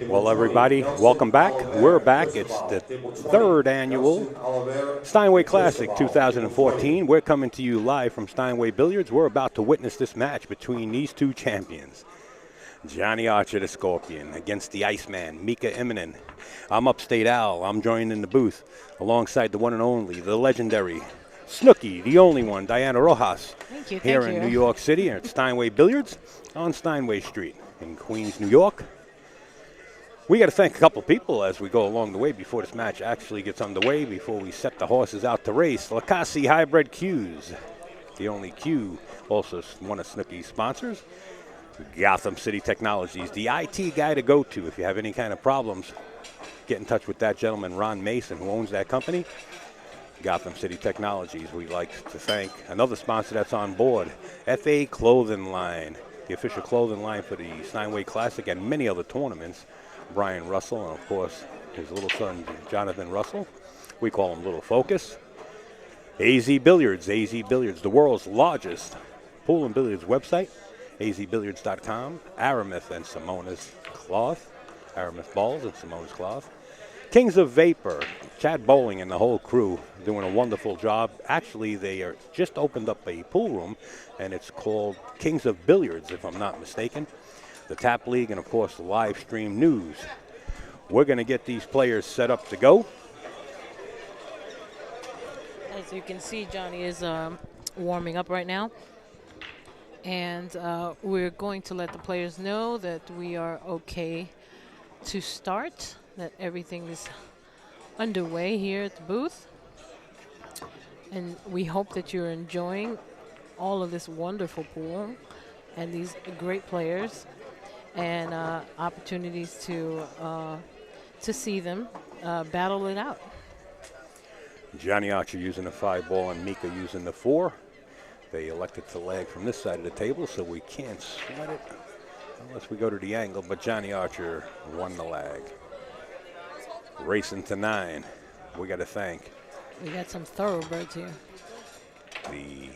Well, everybody, welcome back. We're back. It's the third annual Steinway Classic 2014. We're coming to you live from Steinway Billiards. We're about to witness this match between these two champions. Johnny Archer, the Scorpion, against the Iceman, Mika Immonen. I'm Upstate Al. I'm joined in the booth alongside the one and only, the legendary Snooki, the only one, Diana Rojas. Thank you. Here in New York City at Steinway Billiards on Steinway Street in Queens, New York. We got to thank a couple people as we go along the way before this match actually gets underway, before we set the horses out to race. Lacassi Hybrid Qs, the only Q, also one of Snooki's sponsors. Gotham City Technologies, the IT guy to go to if you have any kind of problems. Get in touch with that gentleman, Ron Mason, who owns that company. Gotham City Technologies. We'd like to thank another sponsor that's on board, FA Clothing Line, the official clothing line for the Steinway Classic and many other tournaments. Brian Russell, and of course his little son Jonathan Russell. We call him Little Focus. AZ Billiards, the world's largest pool and billiards website. azbilliards.com. Aramis and Simona's Cloth. Aramis Balls and Simona's Cloth. Kings of Vapor, Chad Bowling and the whole crew doing a wonderful job. Actually, they are just opened up a pool room, and it's called Kings of Billiards, if I'm not mistaken. The Tap League, and of course the live stream news. We're going to get these players set up to go. As you can see, Johnny is warming up right now. And we're going to let the players know that we are okay to start, that everything is underway here at the booth. And we hope that you're enjoying all of this wonderful pool and these great players. And opportunities to see them battle it out. Johnny Archer using the 5-ball and Mika using the 4. They elected to lag from this side of the table, so we can't sweat it unless we go to the angle, but Johnny Archer won the lag. Racing to 9. We got to thank. We got some thoroughbreds here. The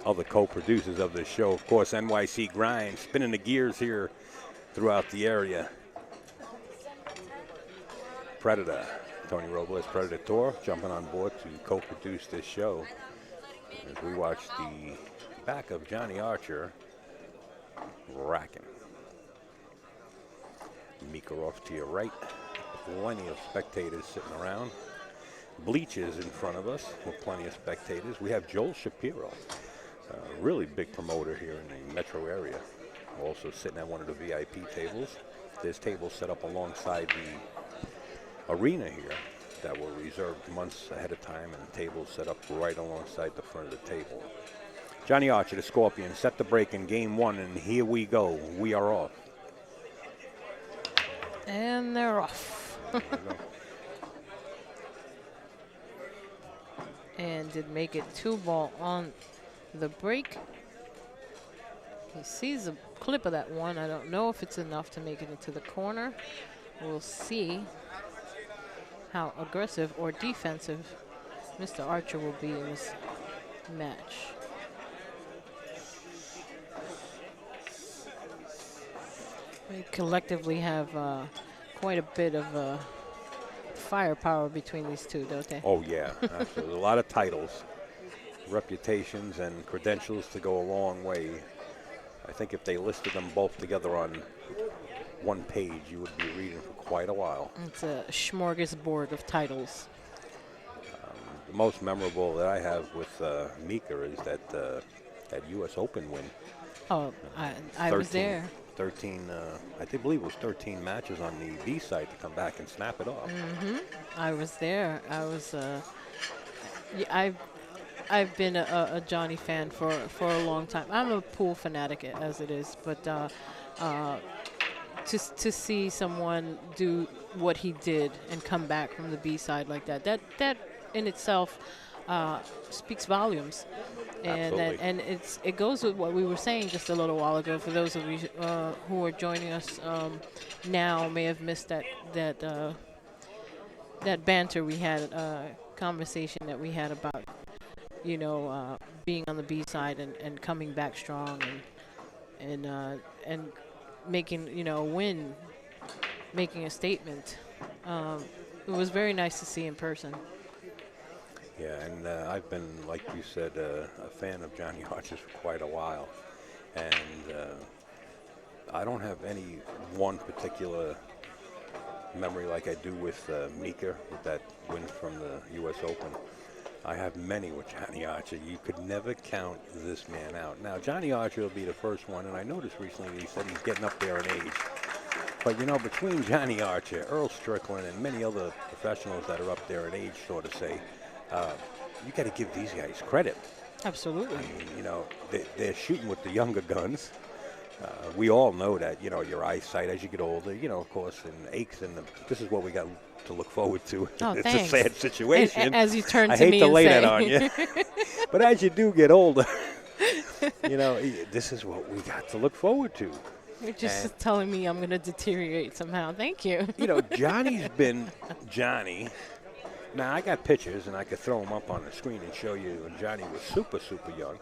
other co-producers of this show, of course, NYC Grind, spinning the gears here throughout the area. Predator, Tony Robles, Predator, jumping on board to co-produce this show as we watch the back of Johnny Archer racking. Mika off to your right. Plenty of spectators sitting around. Bleachers in front of us with plenty of spectators. We have Joel Shapiro, a really big promoter here in the metro area, also sitting at one of the VIP tables. There's tables set up alongside the arena here that were reserved months ahead of time, and tables set up right alongside the front of the table. Johnny Archer, the Scorpion, set the break in game 1, and here we go. We are off. And they're off. And did make it 2-ball on the break. He sees a clip of that one. I don't know if it's enough to make it into the corner. We'll see how aggressive or defensive Mr. Archer will be in this match. We collectively have quite a bit of firepower between these two, don't they? Oh, yeah, absolutely. A lot of titles, reputations, and credentials to go a long way. I think if they listed them both together on one page, you would be reading for quite a while. It's a smorgasbord of titles. The most memorable that I have with Mika is that U.S. Open win. Oh, I was there. 13, I believe it was 13 matches on the B side to come back and snap it off. I was there. I was. I've been a Johnny fan for a long time. I'm a pool fanatic as it is, but to see someone do what he did and come back from the B side like that in itself speaks volumes. And it goes with what we were saying just a little while ago. For those of you who are joining us now, may have missed that banter we had, conversation that we had about being on the B side and coming back strong and making a win making a statement. It was very nice to see in person. Yeah, and I've been, like you said, a fan of Johnny Archer's for quite a while. And I don't have any one particular memory like I do with Mika, with that win from the U.S. Open. I have many with Johnny Archer. You could never count this man out. Now, Johnny Archer will be the first one, and I noticed recently that he said he's getting up there in age. But, you know, between Johnny Archer, Earl Strickland, and many other professionals that are up there in age, so to say, you got to give these guys credit. Absolutely. I mean, you know, they're shooting with the younger guns. We all know that, you know, your eyesight as you get older, you know, of course, and aches, and this is what we got to look forward to. Oh, it's thanks. a sad situation. And as you turn I to hate me to and lay say. that on you. But as you do get older, you know, this is what we got to look forward to. You're just telling me I'm going to deteriorate somehow. Thank you. You know, Johnny's been Johnny. Now, I got pictures, and I could throw them up on the screen and show you when Johnny was super, super young.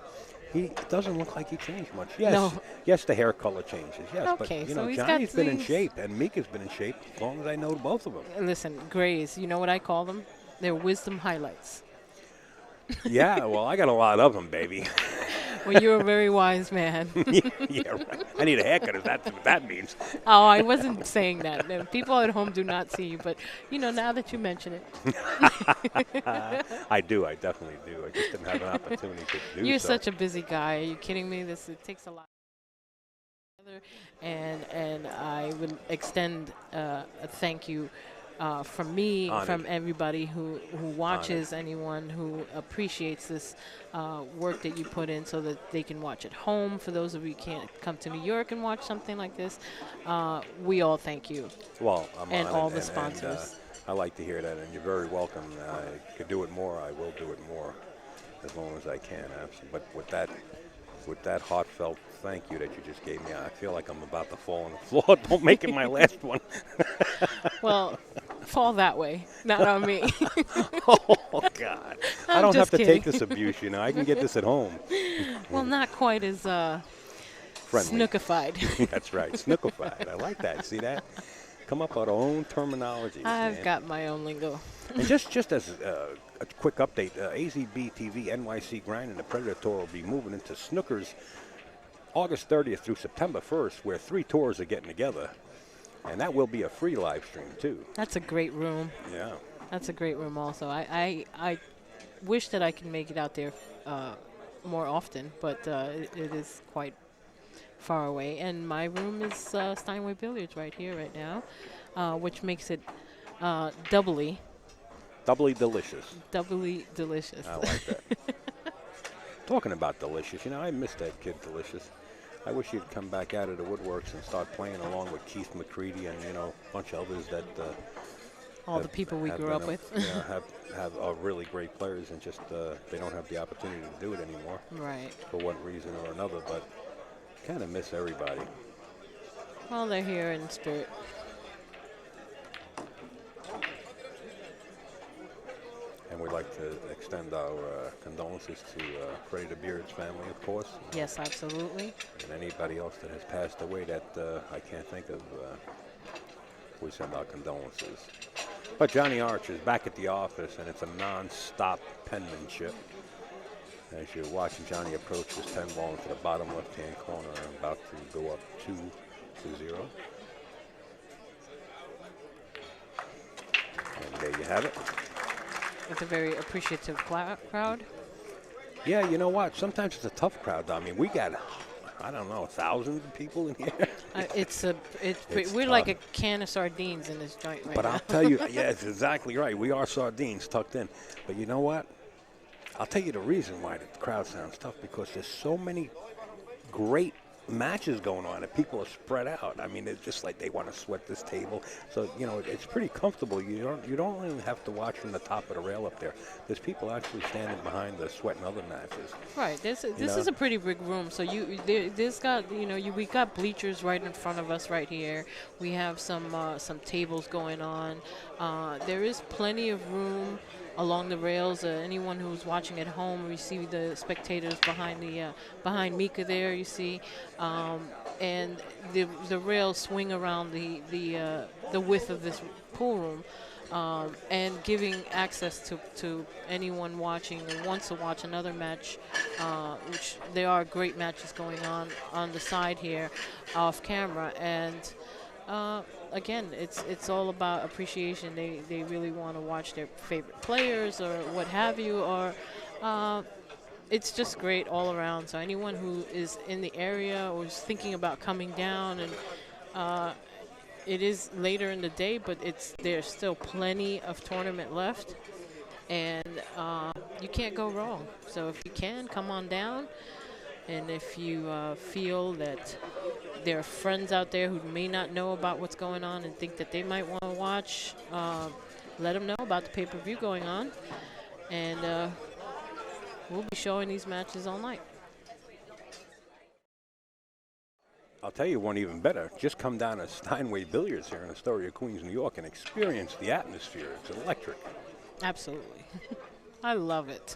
He doesn't look like he changed much. Yes, No. yes, the hair color changes. Yes, Okay, but, you so know, he's Johnny's got been in things- shape, and Mika's been in shape as long as I know both of them. Listen, grays, you know what I call them? They're wisdom highlights. Yeah, well, I got a lot of them, baby. Well, you're a very wise man. Yeah, right. I need a haircut if that's what that means. Oh, I wasn't saying that. No, people at home do not see you, but, you know, now that you mention it. I do. I definitely do. I just didn't have an opportunity to do You're so. such a busy guy. Are you kidding me? It takes a lot. And I would extend a thank you from me, Honored. from everybody who watches, anyone who appreciates this work that you put in so that they can watch at home. For those of you who can't come to New York and watch something like this, we all thank you. Well, I'm And honored, all the and, sponsors. I like to hear that, and you're very welcome. I could do it more. I will do it more as long as I can. Absolutely. But with that heartfelt thank you that you just gave me, I feel like I'm about to fall on the floor. Don't make it my last one. Well, fall that way, not on me. Oh, God. I I'm don't have just to take kidding. this abuse, you know. I can get this at home. Well, not quite as Friendly. snookified. That's right. Snookified. I like that. See that? Come up with our own terminology. I've got my own lingo. And just as a quick update, AZB TV NYC Grind and the Predator Tour will be moving into Snookers August 30th through September 1st, where 3 tours are getting together. And that will be a free live stream, too. That's a great room. Yeah. That's a great room also. I wish that I could make it out there more often, but it is quite far away. And my room is Steinway Billiards right here, right now, which makes it doubly Doubly delicious. I like that. Talking about Delicious, you know, I miss that kid Delicious. I wish he'd come back out of the woodworks and start playing along with Keith McCready and, you know, a bunch of others that All the people we grew up with. are really great players, and just they don't have the opportunity to do it anymore Right. for one reason or another. But kind of miss everybody. Well, they're here in spirit. And we'd like to extend our condolences to Freddie the Beard's family, of course, Yes, absolutely. and anybody else that has passed away that I can't think of. We send our condolences. But Johnny Archer's back at the office, and it's a non-stop penmanship. As you're watching Johnny approach this 10 ball into the bottom left-hand corner, about to go up 2-0. And there you have it. It's a very appreciative crowd. Yeah, you know what? Sometimes it's a tough crowd. I mean, we got, I don't know, thousands of people in here. It's It's we're like a tough. can of sardines in this joint right But now. I'll tell you, yeah, it's exactly right. We are sardines tucked in. But you know what? I'll tell you the reason why the crowd sounds tough, because there's so many great matches going on and people are spread out. I mean, it's just like they want to sweat this table. So, you know, it's pretty comfortable. You don't really have to watch from the top of the rail up there. There's people actually standing behind the sweating other matches. Right. This know? is a pretty big room. So this got we got bleachers right in front of us right here. We have some tables going on. There is plenty of room along the rails. Anyone who's watching at home, you see the spectators behind the behind Mika there. You see, and the rails swing around the width of this pool room. And giving access to anyone watching and wants to watch another match, which there are great matches going on the side here, off camera, and again, it's all about appreciation. They really want to watch their favorite players or what have you, or it's just great all around. So anyone who is in the area or is thinking about coming down, and it is later in the day, but there's still plenty of tournament left, and you can't go wrong. So if you can, come on down, and if you feel that there are friends out there who may not know about what's going on and think that they might want to watch, let them know about the pay-per-view going on, and we'll be showing these matches all night. I'll tell you one even better. Just come down to Steinway Billiards here in Astoria, Queens, New York, and experience the atmosphere. It's electric. Absolutely. I love it.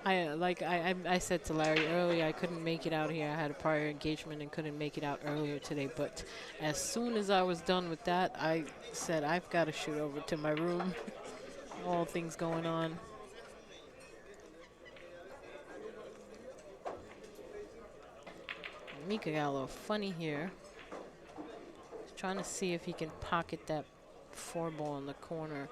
I said to Larry earlier, I couldn't make it out here. I had a prior engagement and couldn't make it out earlier today. But as soon as I was done with that, I said, I've got to shoot over to my room. All things going on. Mika got a little funny here. He's trying to see if he can pocket that 4-ball in the corner.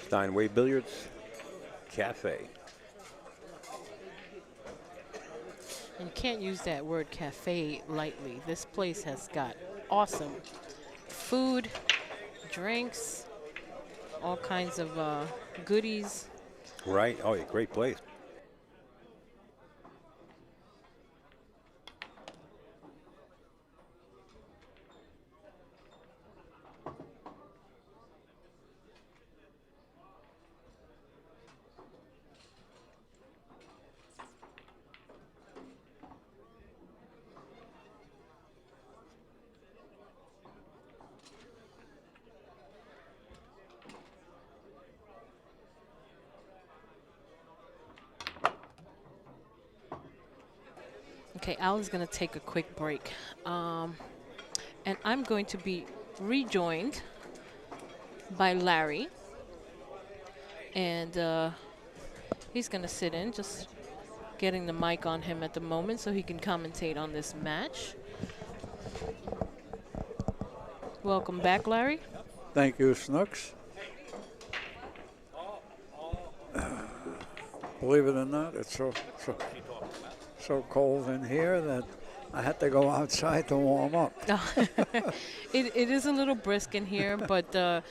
Steinway Billiards Cafe. And you can't use that word cafe lightly. This place has got awesome food, drinks, all kinds of goodies. Right. Oh, yeah, great place. Okay, Alan's going to take a quick break. And I'm going to be rejoined by Larry. And he's going to sit in, just getting the mic on him at the moment so he can commentate on this match. Welcome back, Larry. Thank you, Snooks. Believe it or not, it's so cold in here that I had to go outside to warm up. It is a little brisk in here, but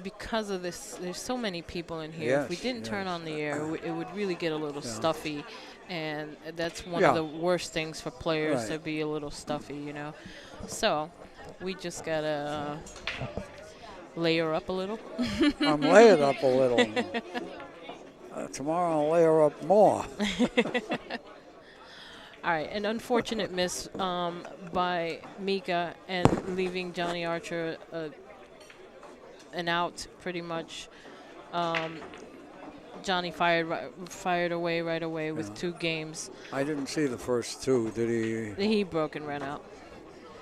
because of this, there's so many people in here. Yes, if we didn't turn yes. on the air, it would really get a little stuffy, and that's one Yeah. of the worst things for players, Right. to be a little stuffy, you know. So we just gotta layer up a little. I'm layered up a little. Tomorrow I'll layer up more. All right, an unfortunate miss by Mika and leaving Johnny Archer an out, pretty much. Johnny fired away right away with 2 games. I didn't see the first 2. Did he? He broke and ran out.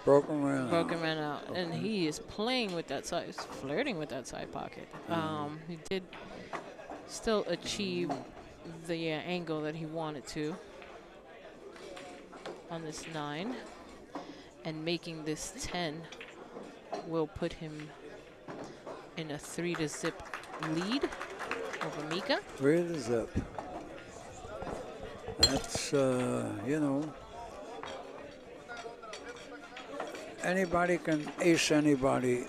Broke and ran Broke out. and ran out. And he is playing with that side, flirting with that side pocket. He did still achieve the angle that he wanted to on this 9. And making this 10 will put him in a 3-0 lead over Mika. 3-0. That's, you know, anybody can ace anybody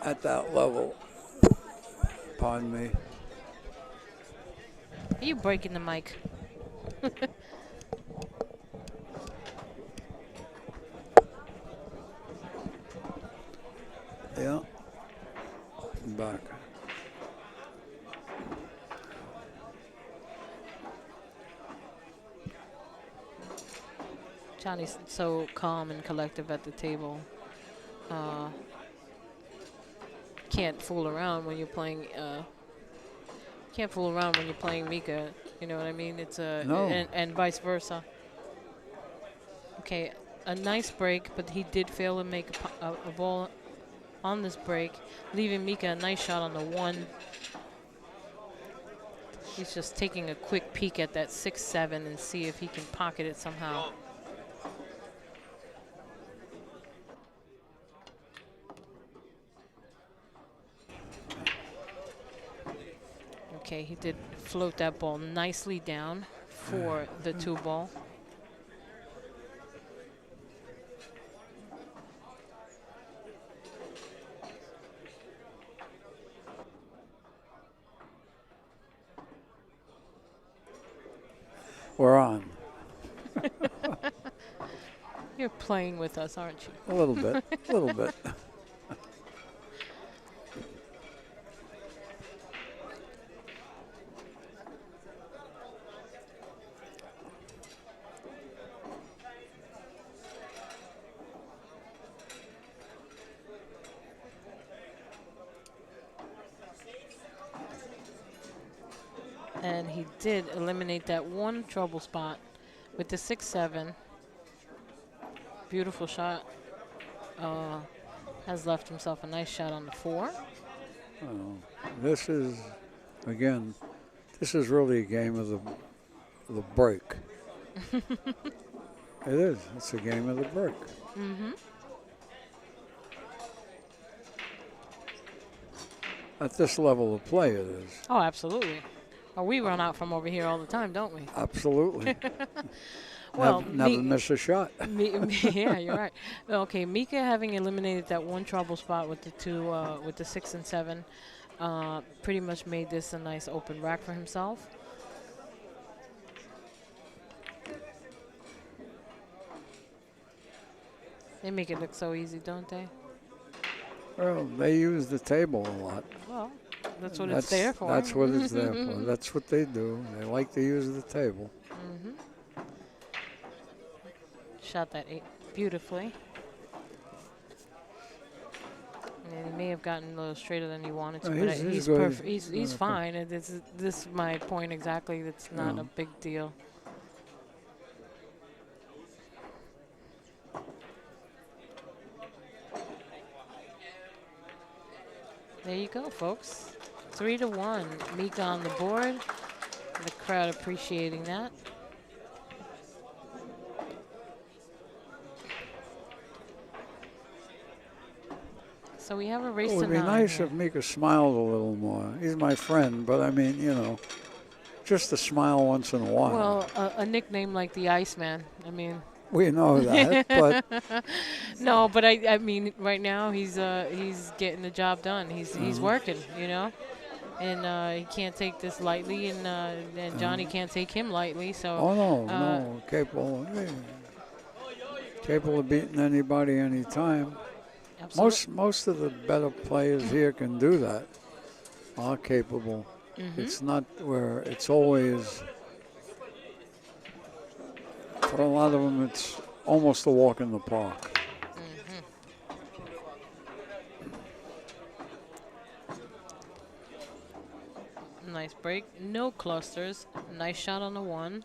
at that level. Pardon me. Are you breaking the mic? Johnny's so calm and collective at the table. Can't fool around when you're playing. Can't fool around when you're playing Mika. You know what I mean? It's No. and vice versa. Okay, a nice break, but he did fail to make a ball on this break, leaving Mika a nice shot on the 1. He's just taking a quick peek at that 6-7 and see if he can pocket it somehow. Okay, he did float that ball nicely down for the 2 ball. We're on. You're playing with us, aren't you? A little bit. A little bit. And he did eliminate that 1 trouble spot with the 6-7. Beautiful shot. Has left himself a nice shot on the 4. This is, again, this is really a game of the break. It is. It's a game of the break. Mm-hmm. At this level of play, it is. Oh, absolutely. Oh, we run out from over here all the time, don't we? Absolutely. Well, never miss a shot. Yeah, you're right. Okay, Mika having eliminated that 1 trouble spot with the 2, with the 6 and 7, pretty much made this a nice open rack for himself. They make it look so easy, don't they? Well, they use the table a lot. Well, that's what it's there for. That's what it's there for. That's what they do. They like to use the table. Mm-hmm. Shot that 8 beautifully. And he may have gotten a little straighter than he wanted to, No, but he's perfect. good. He's fine. This is my point exactly. It's not a big deal. There you go, folks. 3-1. Mika on the board. The crowd appreciating that. So we have a race It to would be 9 nice here. if Mika smiled a little more. He's my friend, but I mean, you know, just a smile once in a while. Well, a nickname like the Iceman. I mean, We know that, but no, but I mean, right now he's getting the job done. He's working, you know, and he can't take this lightly, and Johnny can't take him lightly. So. oh no, capable of beating anybody anytime. Most of the better players here can do that. Are capable. It's not where it's always. For a lot of them, it's almost a walk in the park. Nice break. No clusters. Nice shot on the 1.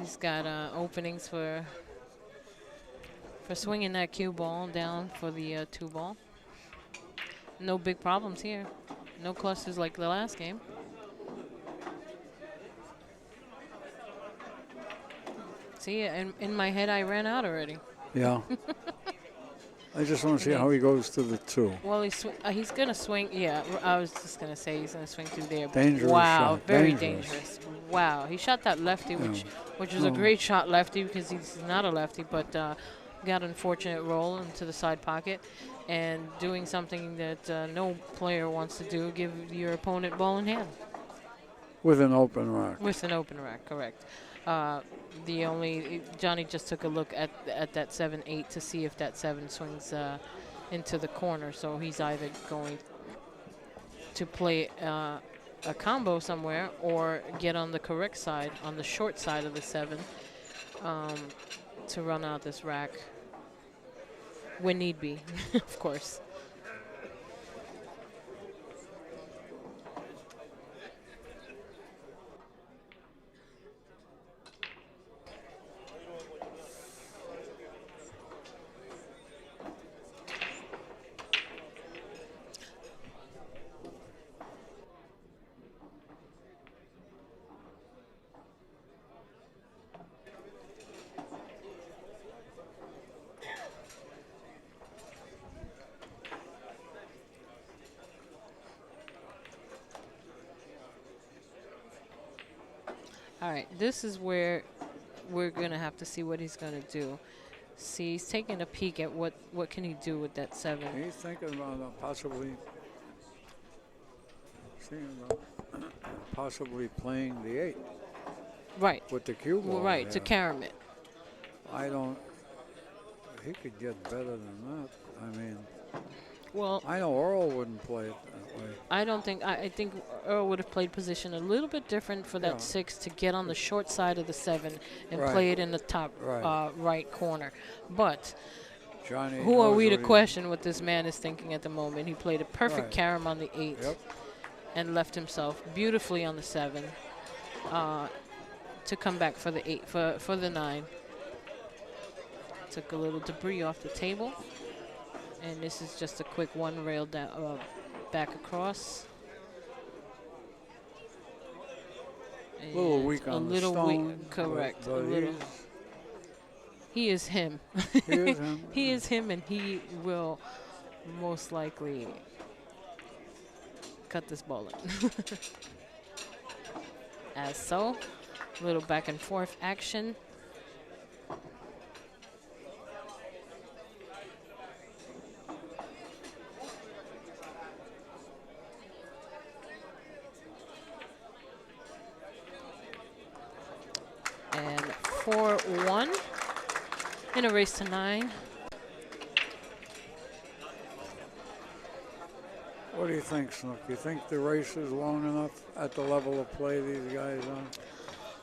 He's got openings for swinging that cue ball down for the 2 ball. No big problems here. No clusters like the last game. See, in my head, I ran out already. Yeah. I just want to see how he goes to the 2. Well, he's going to swing. Yeah, I was just going to say he's going to swing through there. Dangerous wow, shot. very Dangerous. dangerous. Wow, he shot that lefty, which was a great shot lefty because he's not a lefty, but got an unfortunate roll into the side pocket and doing something that no player wants to do, give your opponent ball in hand. With an open rack. With an open rack, correct. Johnny just took a look at that 7-8 to see if that 7 swings into the corner. So he's either going to play a combo somewhere or get on the correct side, on the short side of the 7, um, to run out this rack when need be, of course. All right, this is where we're going to have to see what he's going to do. See, he's taking a peek at what can he do with that 7. He's thinking about possibly playing the 8. Right. With the cue ball. Right, to carom it. He could get better than that. I mean, well, I know Earl wouldn't play it that way. I don't think, I think Earl would have played position a little bit different for that 6 to get on the short side of the 7 and play it in the top right corner. But Johnny, who are we to question what this man is thinking at the moment? He played a perfect carom on the 8 and left himself beautifully on the 7 to come back for the 8, for the 9. Took a little debris off the table. And this is just a quick one rail down, back across. A little weak on the stone. Correct. But a little. He is him. He is him. He is him, and he will most likely cut this ball in. As so, a little back and forth action. And 4-1 in a race to 9. What do you think, Snook? You think the race is long enough at the level of play these guys on?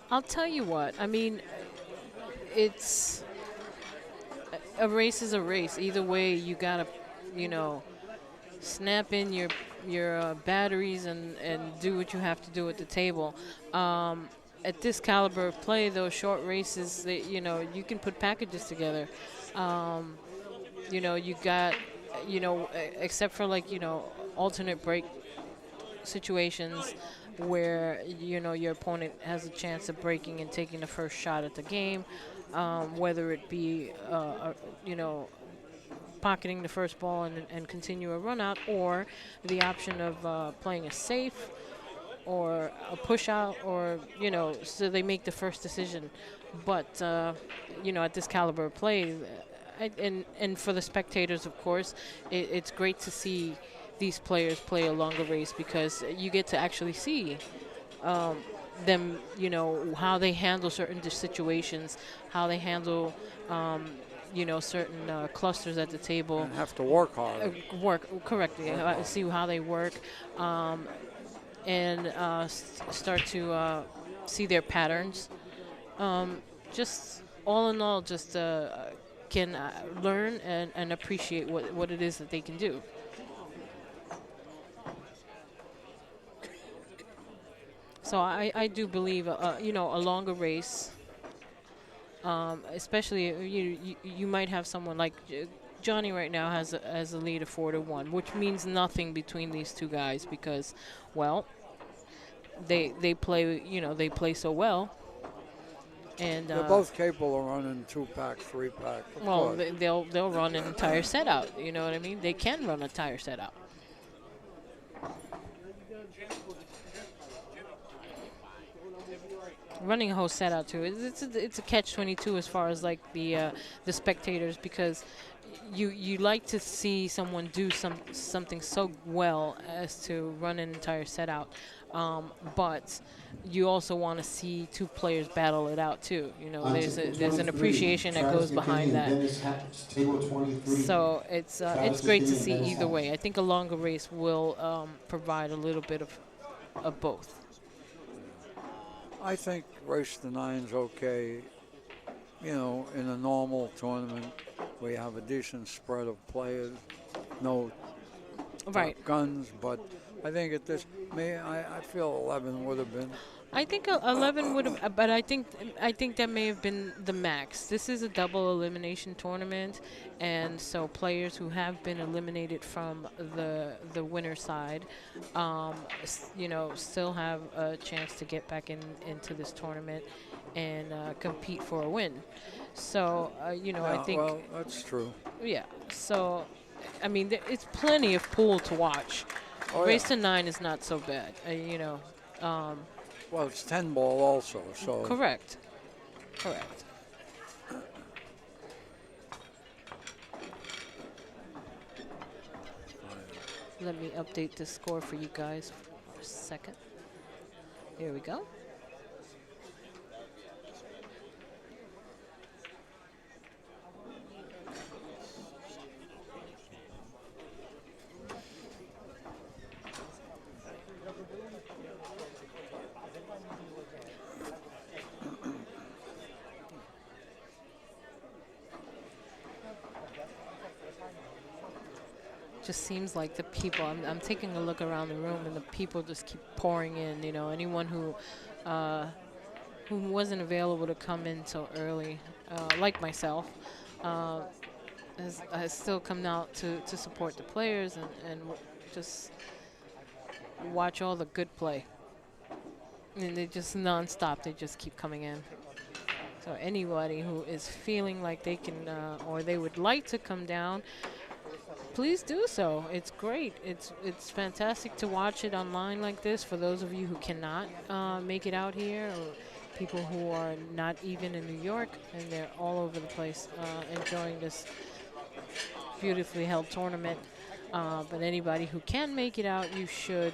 I'll tell you what. I mean, it's a race is a race. Either way, you gotta, snap in your batteries and do what you have to do at the table. At this caliber of play, those short races, you can put packages together. You got, except for alternate break situations where, your opponent has a chance of breaking and taking the first shot at the game, whether it be, pocketing the first ball and continue a run out, or the option of playing a safe or a push out, or so they make the first decision. But at this caliber of play, and for the spectators, of course, it's great to see these players play a longer race, because you get to actually see them, how they handle certain situations, how they handle certain clusters at the table. And have to work hard. Work correctly. See how they work. And start to see their patterns. Just all in all, just can learn and appreciate what it is that they can do. So I do believe, a longer race, especially you might have someone like Johnny right now has a lead of 4-1, which means nothing between these two guys, because, well, they play they play so well, and they're both capable of running 2-pack, 3-pack. Well, they'll run an entire set out. You know what I mean? They can run an entire set out. Running a whole set out too. It's a catch-22 as far as like the spectators, because you like to see someone do something so well as to run an entire set out, but you also want to see two players battle it out too. There's an appreciation that goes behind that. So it's great to see either way. I think a longer race will provide a little bit of both. I think race to 9's okay in a normal tournament, we have a decent spread of players, no Right. top guns, but I think at this, I feel 11 would have been. I think 11 would have, but I think that may have been the max. This is a double elimination tournament, and so players who have been eliminated from the winner side, still have a chance to get back into this tournament and compete for a win. So I think Well, that's true. yeah. So I mean, it's plenty of pool to watch. Oh, Race yeah. to 9 is not so bad. Well, it's 10 ball also, so. Correct. Correct. Let me update the score for you guys for a second. Here we go. Just seems like the people, I'm taking a look around the room and the people just keep pouring in. Anyone who wasn't available to come in so early, like myself, has still come out to support the players and just watch all the good play. And they just nonstop, they just keep coming in. So anybody who is feeling like they can or they would like to come down, please do so. It's great. It's fantastic to watch it online like this for those of you who cannot make it out here, or people who are not even in New York and they're all over the place enjoying this beautifully held tournament. But anybody who can make it out, you should.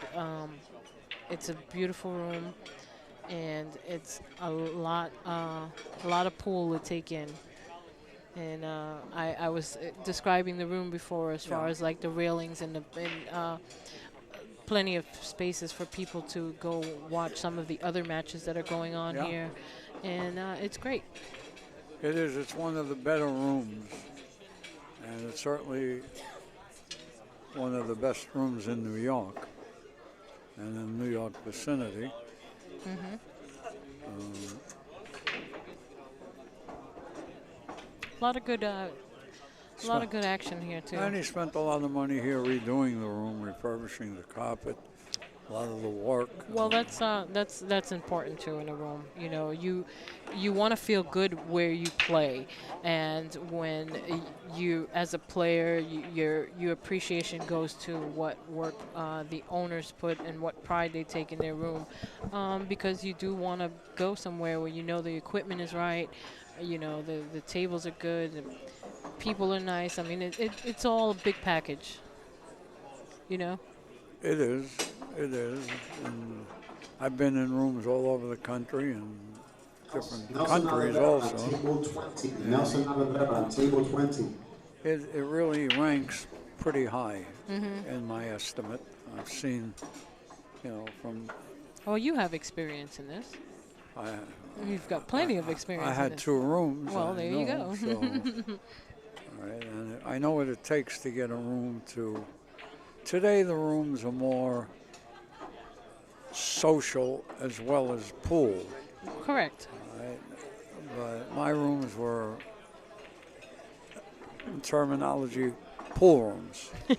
It's a beautiful room, and it's a lot of pool to take in. And I was describing the room before as far as like the railings and plenty of spaces for people to go watch some of the other matches that are going on here. And it's great. It is. It's one of the better rooms. And it's certainly one of the best rooms in New York and in the New York vicinity. Mm-hmm. A lot of good action here too. And he spent a lot of money here redoing the room, refurbishing the carpet, a lot of the work. Well, that's important too in a room. You want to feel good where you play, and when you, as a player, your appreciation goes to what work the owners put and what pride they take in their room, because you do want to go somewhere where the equipment is right. The tables are good, the people are nice. I mean, it's all a big package. It is. It is. And I've been in rooms all over the country and different countries also. Table 20. Nelson Oliveira, table 20. It really ranks pretty high in my estimate. I've seen, from. Oh, you have experience in this. You've got plenty of experience. I had 2 rooms. Well, there you go. So, all right, and I know what it takes to get a room to. Today the rooms are more social as well as pool. Correct. Right? But my rooms were, in terminology, pool rooms. Okay?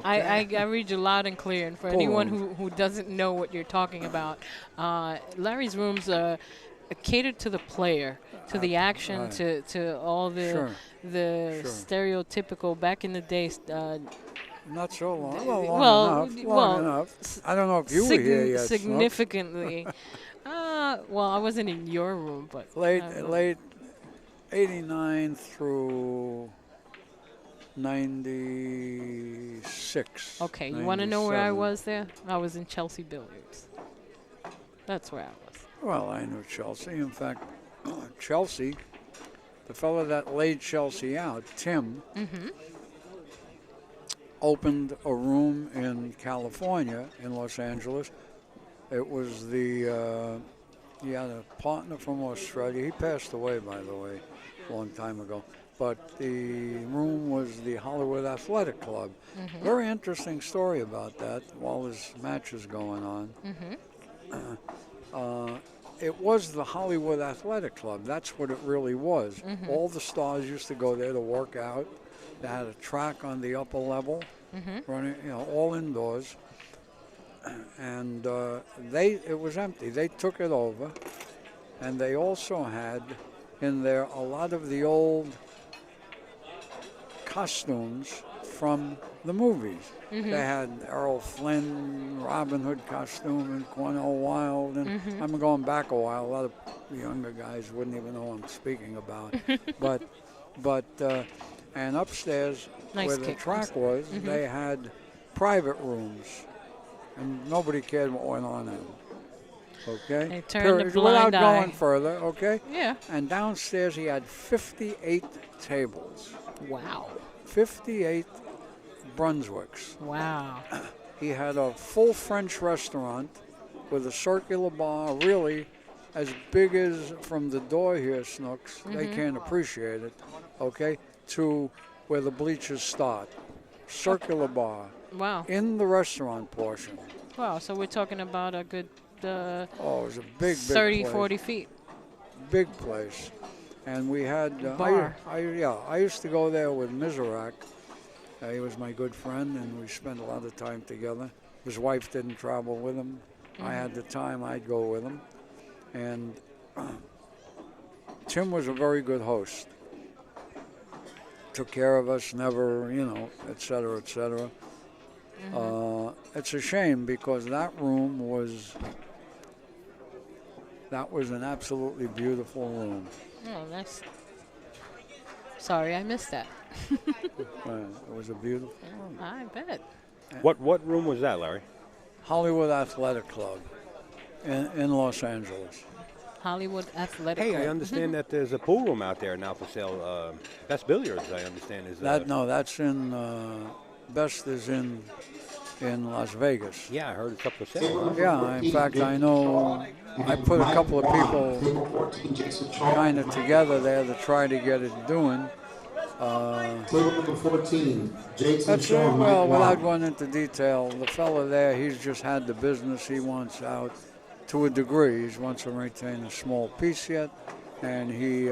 I read you loud and clear, and for anyone who doesn't know what you're talking about, Larry's rooms are catered to the player, to the action, right. to all the stereotypical back in the day. Not so long. Long enough. I don't know if you were here yet. Significantly. Well, I wasn't in your room, but late 89 through 96. Okay, you want to know where I was there? I was in Chelsea Billiards. That's where I was. Well, I knew Chelsea. In fact, Chelsea, the fellow that laid Chelsea out, Tim, opened a room in California, in Los Angeles. It was the He had a partner from Australia. He passed away, by the way, a long time ago. But the room was the Hollywood Athletic Club. Very interesting story about that while this match is going on. It was the Hollywood Athletic Club. That's what it really was. All the stars used to go there to work out. They had a track on the upper level, running, all indoors. And it was empty. They took it over, and they also had in there a lot of the old costumes from the movies. They had Errol Flynn, Robin Hood costume, and Cornell Wilde. And I'm going back a while. A lot of younger guys wouldn't even know what I'm speaking about. And upstairs where the track was, they had private rooms, and nobody cared what went on in them. Okay? They turned a blind Without eye. going further, okay? Yeah. And downstairs he had 58 tables. Wow. 58 Brunswicks. Wow. He had a full French restaurant with a circular bar, really as big as from the door here, Snooks. They can't appreciate it, okay, to where the bleachers start. Circular bar Wow. in the restaurant portion. Wow. So we're talking about a good Oh, it was a big 30, place. 40 feet. Big place. And we had, Bar. I used to go there with Miserak. He was my good friend, and we spent a lot of time together. His wife didn't travel with him. I had the time, I'd go with him. And Tim was a very good host. Took care of us, never, et cetera, et cetera. It's a shame because that room was an absolutely beautiful room. Oh, nice. Sorry, I missed that. It was a beautiful room. I bet. What room was that, Larry? Hollywood Athletic Club in Los Angeles. Hollywood Athletic Hey, Club. I understand that there's a pool room out there now for sale. Best Billiards, I understand, is That's in Best is in Las Vegas. Yeah, I heard it's up for sale. Yeah, in fact, I know I put a couple of people Table 14, Jason Chalk. kind of together there to try to get it doing. Table number 14, Jason That's Shaw. well, without going into detail, the fella there, he's just had the business he wants out to a degree. He wants to retain a small piece yet, and he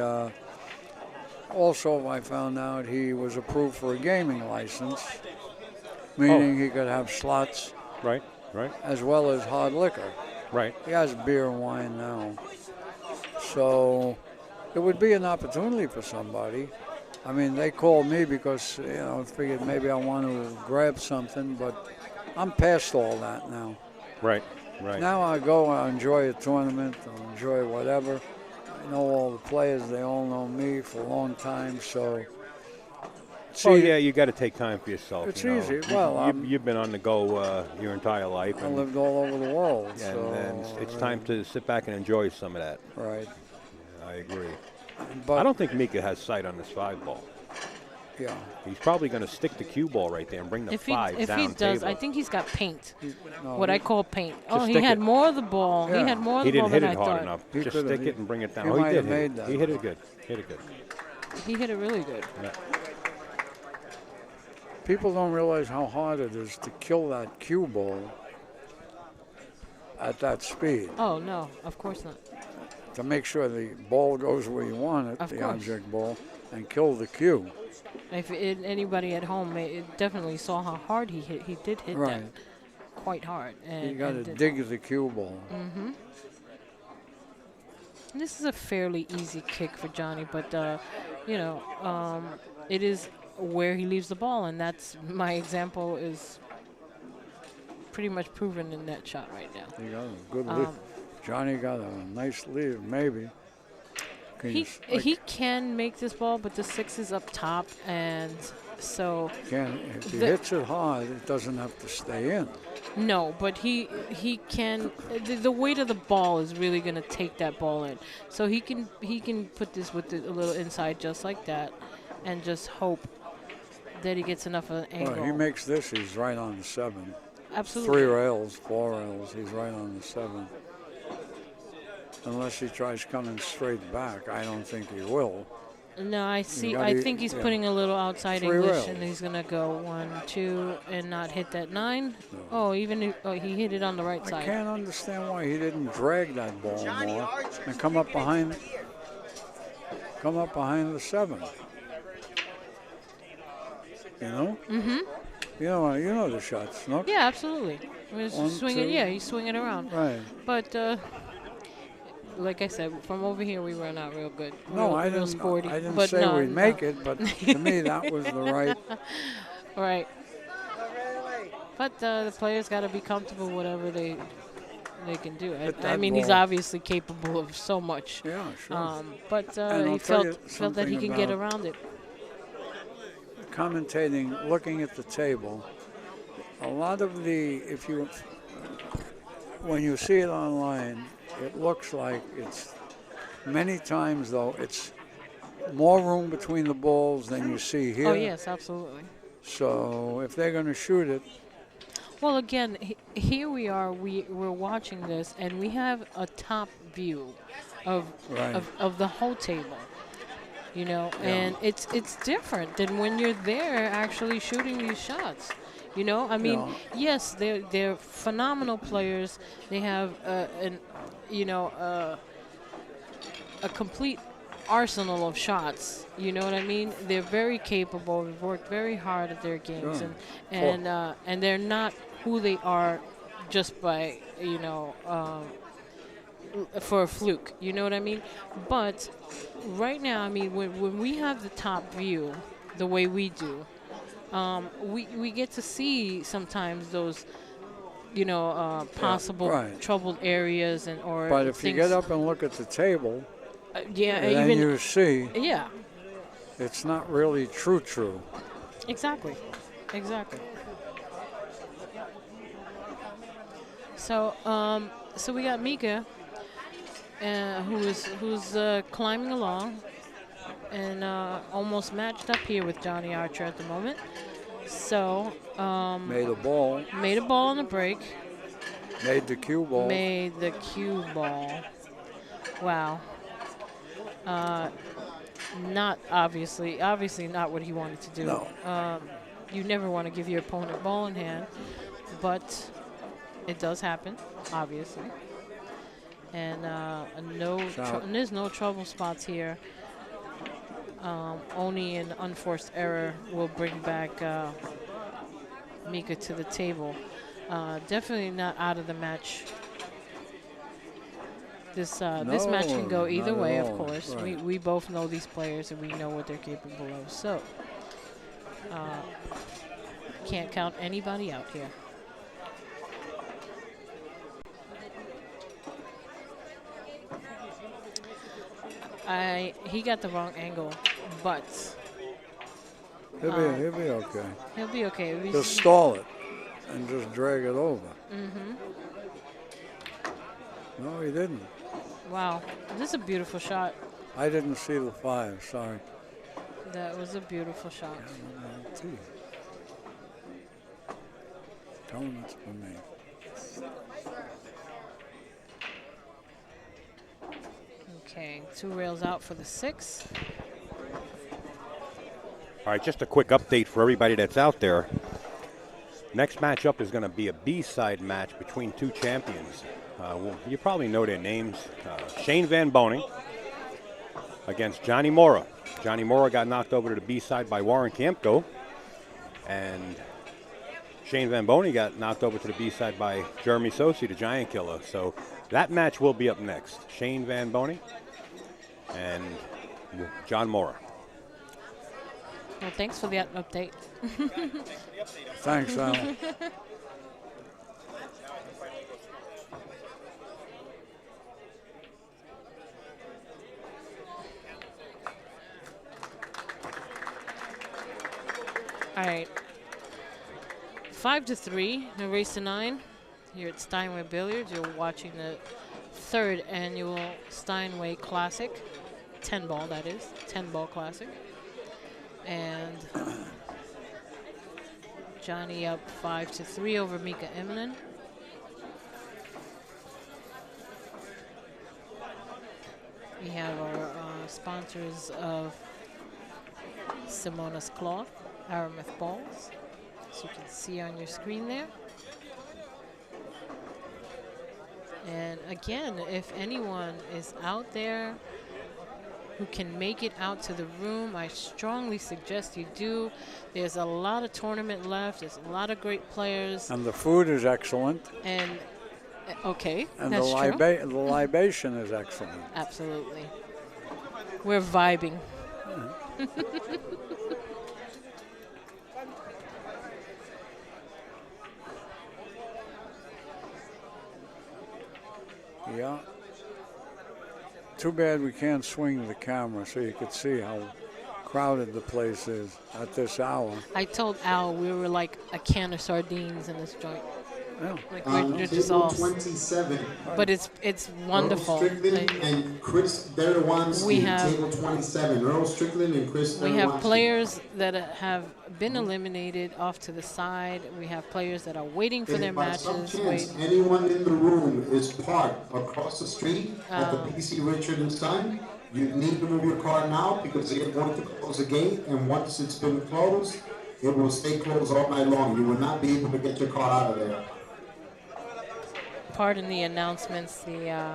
also, I found out, he was approved for a gaming license, meaning he could have slots Right. as well as hard liquor. Right. He has beer and wine now. So it would be an opportunity for somebody. I mean, they called me because, figured maybe I want to grab something, but I'm past all that now. Right. Now I go, I enjoy a tournament, I enjoy whatever. I know all the players, they all know me for a long time, so. Yeah, you got to take time for yourself. It's you know. easy. Well, you've been on the go your entire life. I lived all over the world. And so, then it's time to sit back and enjoy some of that. Right. I agree. But I don't think Mika has sight on this 5-ball. Yeah. He's probably going to stick the cue ball right there and bring the If 5 he down does, table. I think he's got paint. No, What I call paint. Oh, he stick had it. more of the ball. Yeah. He had more of He the ball didn't hit than it I hard thought. enough. He Just could've- stick it and bring it down. he Oh, he might did have hit made it. that. He hit it good. He hit it really good. Yeah. People don't realize how hard it is to kill that cue ball at that speed. Oh, no, of course not. To make sure the ball goes where you want it, Of the course. object ball, and kill the cue. If anybody at home definitely saw how hard he hit, he did hit Right. that quite hard. And, You got to and did- dig the cue ball. This is a fairly easy kick for Johnny, but it is where he leaves the ball, and that's my example is pretty much proven in that shot right now. You got a good lead. Johnny got a nice lead, maybe. He can make this ball, but the 6 is up top, and so If he the- hits it hard, it doesn't have to stay in. no. But he can. The weight of the ball is really going to take that ball in, so he can put this with a little inside just like that, and just hope that he gets enough of an angle. Well, he makes this, he's right on the 7. Absolutely. 3 rails, 4 rails, he's right on the 7. unless he tries coming straight back. I don't think he will. No, I see. gotta- I think he's yeah. putting a little outside 3 English, rails. and he's gonna go 1, 2, and not hit that 9. No. Oh, he hit it on the right I side. can't understand why he didn't drag that ball more and come up behind the 7. You know? Mm-hmm. You know the shots, no? Yeah, absolutely. He's 1, swinging. 2. Yeah, he's swinging around. Right. But like I said, from over here we were not real good. No, I real didn't. sporty. I didn't But say no, we'd no. make it, but to me that was the right. Right. But the players got to be comfortable whatever they can do. Hit I that mean, he's ball. obviously capable of so much. Yeah, sure. But And I'll he tell you felt that he something can get about- around it. Commentating, looking at the table, a lot of when you see it online, it looks like it's many times though it's more room between the balls than you see here. Oh yes, absolutely. So if they're going to shoot it, Well, again, here we are. We're watching this, and we have a top view of Right. of the whole table. You know, Yeah. and it's different than when you're there actually shooting these shots. You know, I mean, Yeah. yes, they're phenomenal players. They have a complete arsenal of shots. You know what I mean? They're very capable. They've worked very hard at their games, Sure. and they're not who they are just by for a fluke. You know what I mean? But right now, I mean, when we have the top view, the way we do, we get to see sometimes those, possible right. troubled areas or. but if you things, get up and look at the table, yeah, and then even you see yeah, it's not really true. exactly. So, so we got Mika, who's climbing along, and almost matched up here with Johnny Archer at the moment. So, Made a ball, made a ball on the break. made the cue ball. Made the cue ball. Wow. Not obviously not what he wanted to do. No. You never want to give your opponent ball in hand, but it does happen, obviously. And there's no trouble spots here. Only an unforced error will bring back Mika to the table. Definitely not out of the match. This match can go either not at way, of all. course. Right. We both know these players and we know what they're capable of. So can't count anybody out here. He got the wrong angle, but He'll be okay. he'll be okay. Just stall it and just drag it over. Mm-hmm. No, he didn't. Wow, this is a beautiful shot. I didn't see the 5, sorry. That was a beautiful shot. Tell him it's for me. Okay, 2 rails out for the 6. All right, just a quick update for everybody that's out there. Next matchup is going to be a B-side match between 2 champions. You probably know their names. Shane Van Boning against Johnny Mora. Johnny Mora got knocked over to the B-side by Warren Campko. And Shane Van Boning got knocked over to the B-side by Jeremy Sosi, the Giant Killer. So that match will be up next. Shane Van Boning and John Mora. Well, thanks for that update. Thanks, Al. All right. 5-3, a race to 9. Here at Steinway Billiards, you're watching the 3rd annual Steinway Classic. 10-ball, that is. 10-ball Classic. And Johnny up 5-3 over Mika Immonen. We have our sponsors of Simona's Cloth, Aramith Balls, as you can see on your screen there. And again, if anyone is out there who can make it out to the room, I strongly suggest you do. There's a lot of tournament left. There's a lot of great players. And the food is excellent. And, okay, And that's true. the libation is excellent. Absolutely. We're vibing. Yeah. Too bad we can't swing the camera so you could see how crowded the place is at this hour. I told Al we were like a can of sardines in this joint. Yeah. Like we're just Table all, 27. but it's wonderful. Earl Strickland and Chris Derawanski. We have- Table 27. Earl Strickland and Chris We have Derawanski. players that have been eliminated off to the side. We have players that are waiting for their If by some matches. chance Waiting. anyone in the room is parked across the street at the PC Richard and Son, you need to move your car now because they're going to close the gate, and once it's been closed, it will stay closed all night long. You will not be able to get your car out of there. Pardon the announcements. The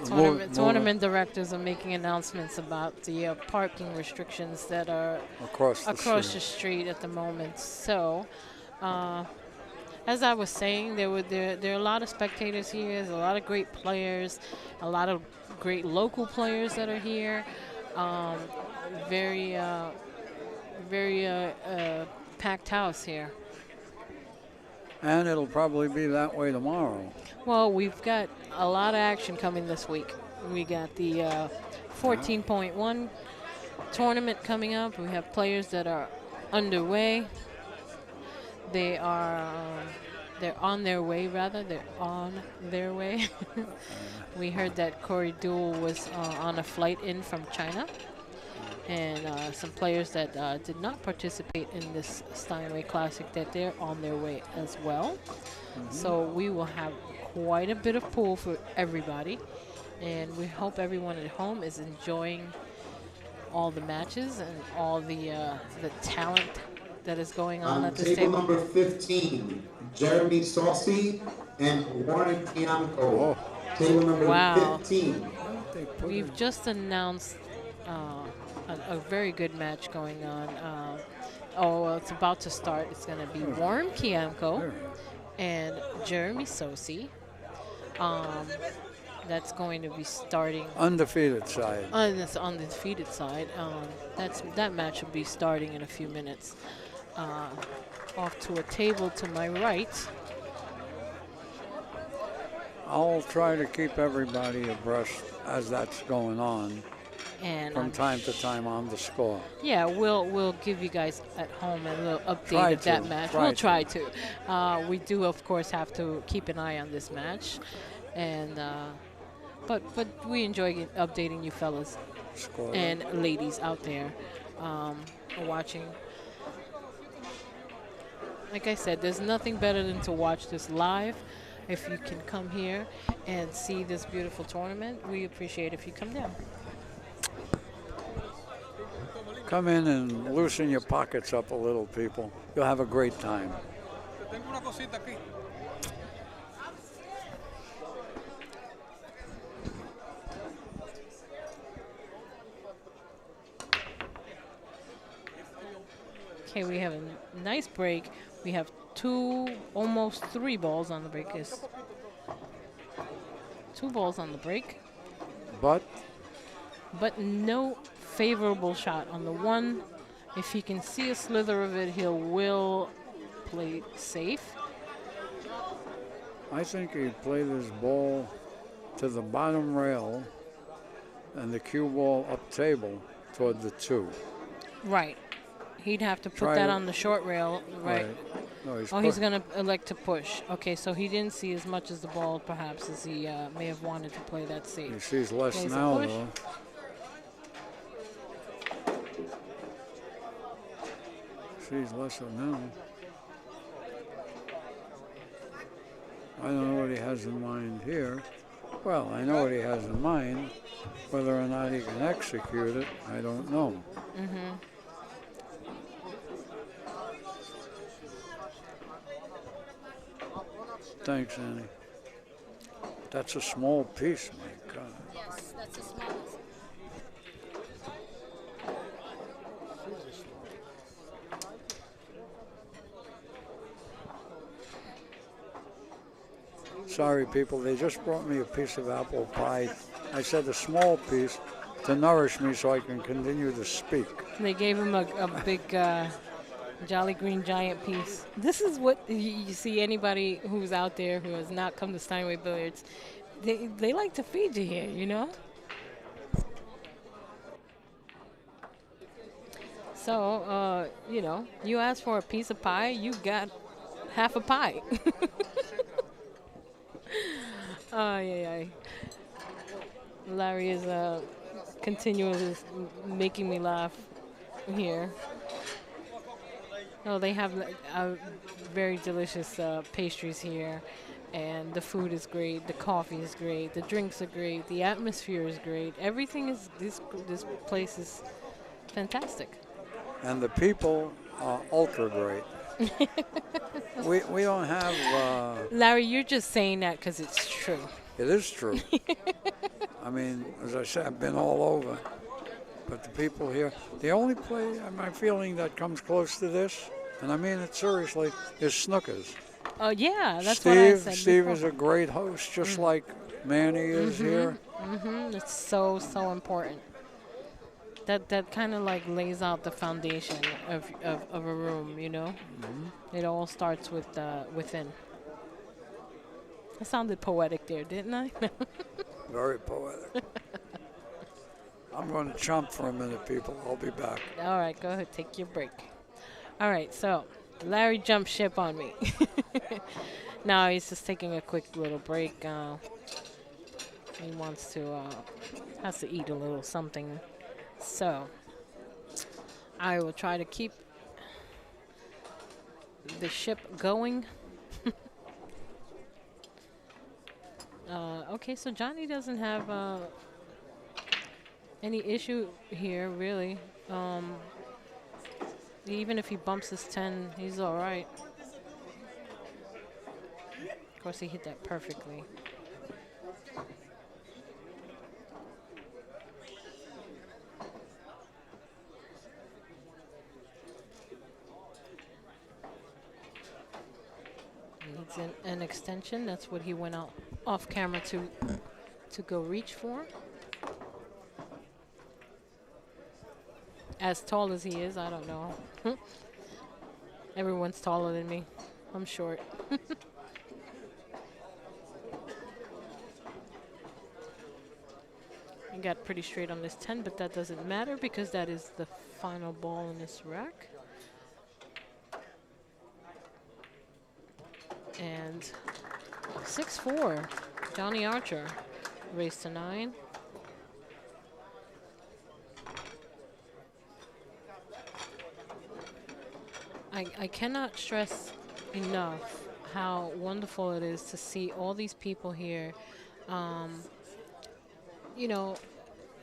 Move- tournament directors are making announcements about the parking restrictions that are Across the the street. street at the moment. So, as I was saying, there are a lot of spectators here. There's a lot of great players, a lot of great local players that are here. Very packed house here. And it'll probably be that way tomorrow. Well, we've got a lot of action coming this week. We got the 14.1 tournament coming up. We have players that are underway. They're on their way, rather. They're on their way. We heard that Corey Duell was on a flight in from China. And some players that did not participate in this Steinway Classic, that they're on their way as well. So we will have quite a bit of pool for everybody. And we hope everyone at home is enjoying all the matches and all the talent that is going on at this Table table. number 15, Jeremy Saucy and Warren Pianco. Table number Wow. 15. We've just announced a very good match going on. Well, it's about to start. It's going to be Warren Pianco and Jeremy Sosi. That's going to be starting Undefeated side. on the undefeated side. That match will be starting in a few minutes. Off to a table to my right. I'll try to keep everybody abreast as that's going on And from I'm time to time on the score. Yeah, we'll give you guys at home a little update Try of that to, match. try We'll to. try to. We do, of course, have to keep an eye on this match, and but we enjoy updating you fellas Score. and ladies out there watching. Like I said, there's nothing better than to watch this live. If you can come here and see this beautiful tournament, we appreciate if you come down. Come in and loosen your pockets up a little, people. You'll have a great time. Okay, we have a nice break. We have almost three balls on the break. Is 2 balls on the break, But but no favorable shot on the one. If he can see a slither of it, will play safe. I think he'd play this ball to the bottom rail and the cue ball up table toward the 2. Right. He'd have to put Try that to- on the short rail. Right. No, Oh, he's going to elect to push. Okay, so he didn't see as much as the ball, perhaps, as he may have wanted to play that He safe. sees less Plays a now, push. though. Sees lesser now. I don't know what he has in mind here. Well, I know what he has in mind. Whether or not he can execute it, I don't know. Mm-hmm. Thanks, Annie. That's a small piece, my God. Yes, that's the smallest. Sorry, people, they just brought me a piece of apple pie. I said a small piece to nourish me so I can continue to speak. They gave him a big Jolly Green Giant piece. This is what you see anybody who's out there who has not come to Steinway Billiards. They like to feed you here, you know? So, you know, you asked for a piece of pie, you got half a pie. Ay. Larry is continually making me laugh here. Oh, they have very delicious pastries here, and the food is great. The coffee is great. The drinks are great. The atmosphere is great. Everything is this place is fantastic. And the people are ultra great. we don't have. Larry, you're just saying that because it's true. It is true. I mean, as I said, I've been all over. But the people here, the only place, my feeling that comes close to this, and I mean it seriously, is Snookers. Oh yeah, that's what I said. Steve before. is a great host, just like Manny is here. It's so important. That kind of like lays out the foundation of a room, you know. It all starts with within. I sounded poetic there, didn't I? Very poetic. I'm going to chomp for a minute, people. I'll be back. All right, go ahead, take your break. All right, so Larry jumped ship on me. No, he's just taking a quick little break. He wants to, has to eat a little something. So I will try to keep the ship going. Okay, so Johnny doesn't have any issue here, really. Even if he bumps his 10, he's all right. Of course, he hit that perfectly. Needs an extension. That's what he went out off camera to go reach for. As tall as he is, I don't know. Everyone's taller than me. I'm short. He got pretty straight on this 10, but that doesn't matter because that is the final ball in this rack. And 6-4, Johnny Archer, race to 9. I cannot stress enough how wonderful it is to see all these people here. You know,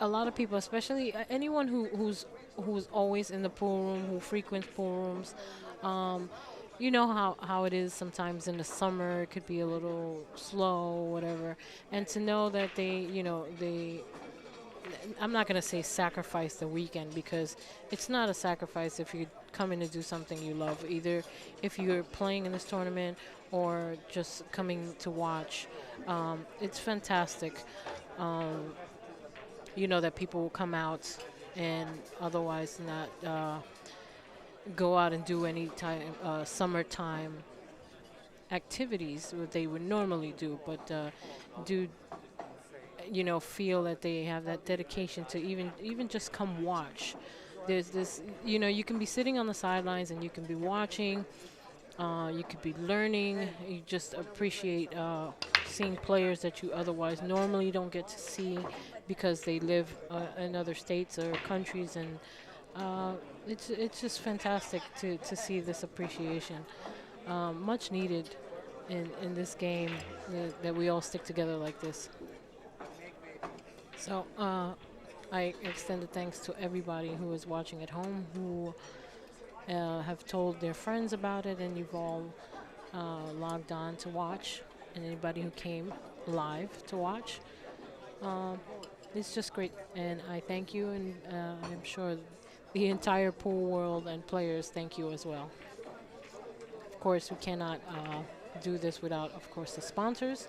a lot of people, especially anyone who's always in the pool room, who frequents pool rooms. You know how it is sometimes in the summer. It could be a little slow, whatever. And to know that I'm not going to say sacrifice the weekend, because it's not a sacrifice if you come in to do something you love, either if you're playing in this tournament or just coming to watch. It's fantastic. You know that people will come out and otherwise not go out and do any time summertime activities what they would normally do, but do feel that they have that dedication to even just come watch. There's this, you can be sitting on the sidelines and you can be watching, you could be learning, you just appreciate seeing players that you otherwise normally don't get to see because they live in other states or countries, and it's just fantastic to see this appreciation. Much needed in this game, that we all stick together like this. So I extended thanks to everybody who is watching at home, who have told their friends about it, and you've all logged on to watch, and anybody who came live to watch. Um, it's just great, and I thank you, and I'm sure the entire pool world and players thank you as well. Of course, we cannot do this without, of course, the sponsors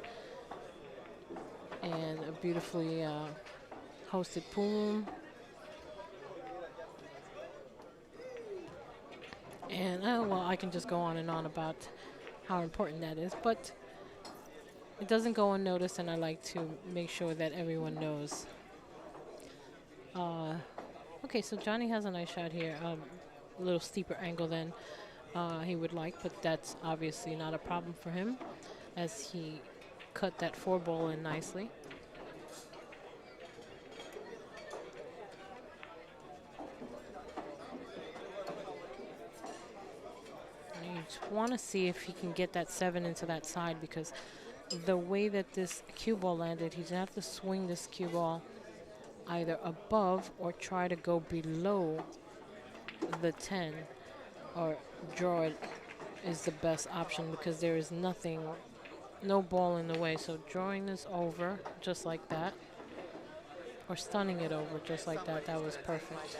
and a beautifully hosted pool room. And, well, I can just go on and on about how important that is, but it doesn't go unnoticed, and I like to make sure that everyone knows. Uh, okay, so Johnny has a nice shot here. A little steeper angle than he would like, but that's obviously not a problem for him as he cut that 4 ball in nicely. And you just want to see if he can get that 7 into that side, because the way that this cue ball landed, he's going to have to swing this cue ball either above or try to go below the 10, or draw it is the best option because there is nothing, no ball in the way. So drawing this over just like that, or stunning it over just like that, that was perfect.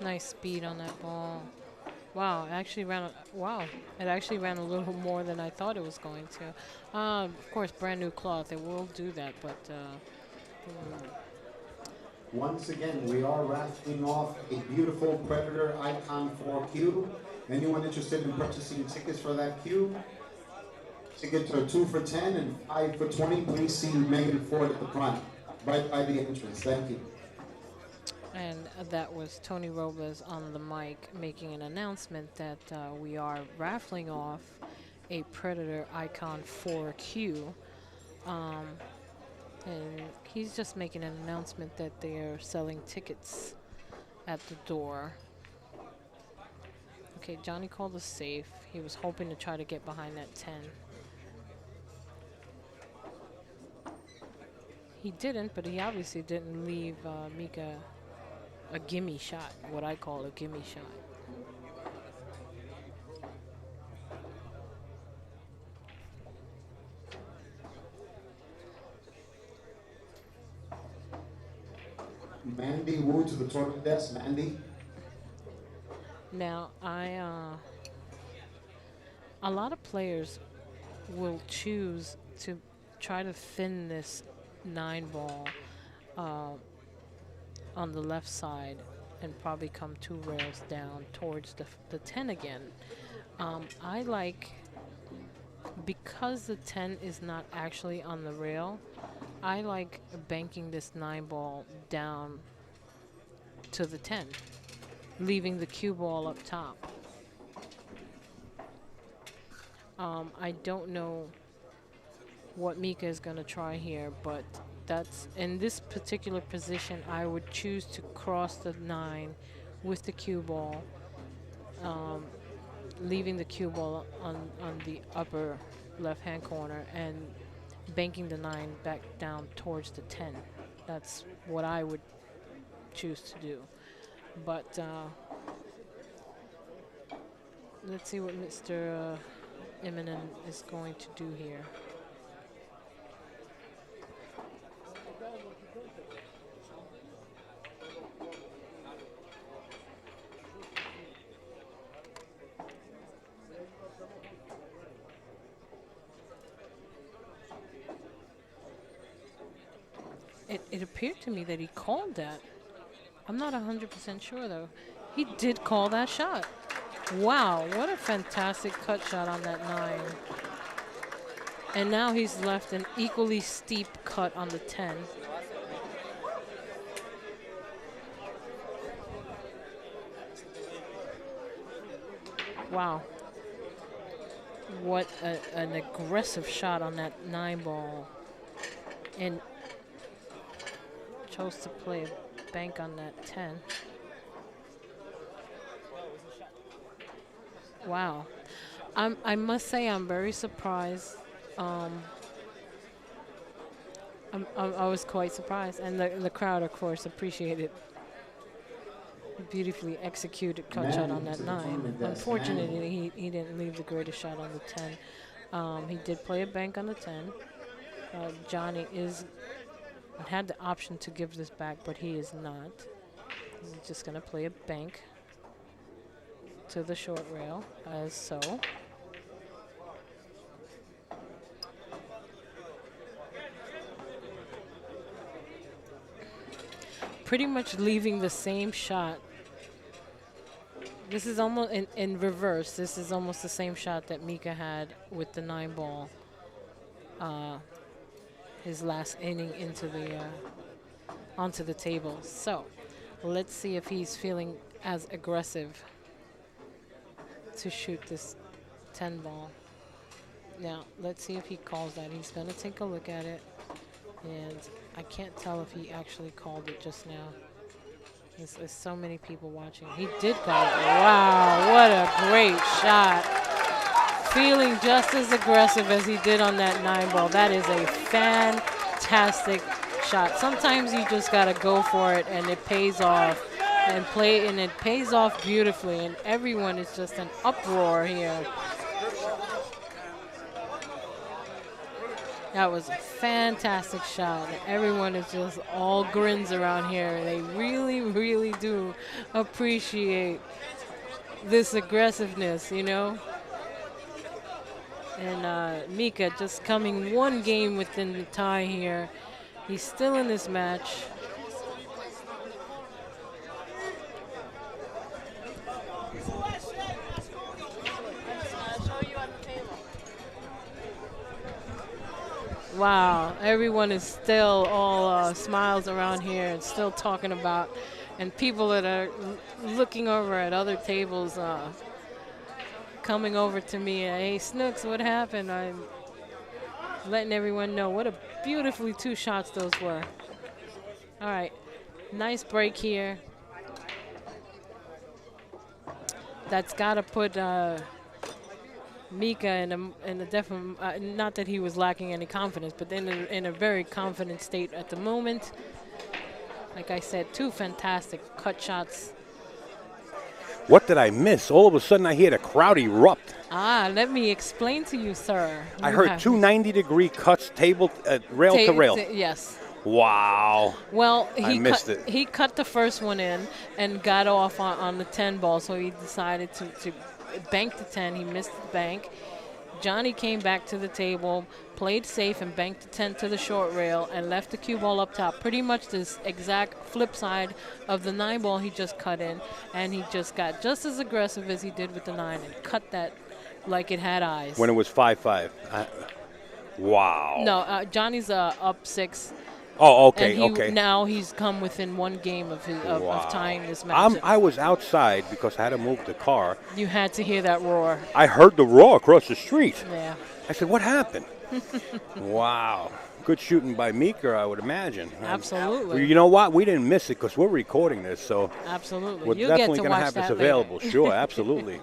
Nice speed on that ball. Wow, it actually ran. Wow, it actually ran a little more than I thought it was going to. Of course, brand new cloth. It will do that, but Once again, we are raffling off a beautiful Predator Icon 4 cube. Anyone interested in purchasing tickets for that cube? Tickets are 2 for 10 and 5 for 20. Please see Megan Ford at the front, right by the entrance. Thank you. and that was Tony Robles on the mic making an announcement that we are raffling off a Predator Icon 4Q. Um, and he's just making an announcement that they're selling tickets at the door. Okay, Johnny called us safe. He was hoping to try to get behind that 10. He didn't, but he obviously didn't leave Mika a gimme shot, what I call a gimme shot. Mandy Wu to the tournament desk. Mandy. Now, a lot of players will choose to try to thin this 9 ball uh, on the left side and probably come 2 rails down towards the 10 again. I like, because the 10 is not actually on the rail, I like banking this 9 ball down to the 10, leaving the cue ball up top. I don't know what Mika is going to try here, but that's in this particular position, I would choose to cross the 9 with the cue ball, leaving the cue ball on the upper left-hand corner and banking the 9 back down towards the 10. That's what I would choose to do. But let's see what Mr. Immonen is going to do here. It appeared to me that he called that. I'm not 100% sure, though. He did call that shot. Wow, what a fantastic cut shot on that 9. And now he's left an equally steep cut on the 10. Wow. What an aggressive shot on that 9 ball. And chose to play a bank on that 10. Wow. I must say I'm very surprised. I was quite surprised. And the crowd, of course, appreciated beautifully executed cut shot on that 9. Unfortunately, he didn't leave the greatest shot on the 10. He did play a bank on the 10. Johnny had the option to give this back, but he is not. He's just going to play a bank to the short rail, as so. Pretty much leaving the same shot. This is almost in reverse. This is almost the same shot that Mika had with the 9 ball. His last inning into the onto the table. So let's see if he's feeling as aggressive to shoot this 10 ball. Now let's see if he calls that. He's going to take a look at it, and I can't tell if he actually called it just now. There's so many people watching. He did call it. Wow, what a great shot. Feeling just as aggressive as he did on that 9 ball. That is a fantastic shot. Sometimes you just got to go for it, and it pays off. And it pays off beautifully, and everyone is just an uproar here. That was a fantastic shot. Everyone is just all grins around here. They really, really do appreciate this aggressiveness, you know? And Mika just coming one game within the tie here. He's still in this match. Wow, everyone is still all smiles around here and still talking about, and people that are looking over at other tables coming over to me. Hey, Snooks, what happened? I'm letting everyone know what a beautifully 2 shots those were. All right, nice break here. That's got to put Mika in a definite, not that he was lacking any confidence, but in a very confident state at the moment. Like I said, 2 fantastic cut shots. What did I miss? All of a sudden, I hear the crowd erupt. Let me explain to you, sir. I heard 2 90-degree cuts, rail to rail. Yes. Wow. Well, I missed it. He cut the first one in and got off on the 10 ball, so he decided to bank the 10. He missed the bank. Johnny came back to the table, played safe, and banked the 10 to the short rail and left the cue ball up top. Pretty much this exact flip side of the 9 ball he just cut in, and he just got just as aggressive as he did with the 9 and cut that like it had eyes. When it was 5-5. Wow. No, Johnny's up 6. Oh, okay, and okay. Now he's come within 1 game of tying this match. I was outside because I had to move the car. You had to hear that roar. I heard the roar across the street. Yeah. I said, what happened? Wow. Good shooting by Mika, I would imagine. Absolutely. You know what? We didn't miss it because we're recording this, so absolutely. We're definitely going to have this available. Later. Sure, absolutely.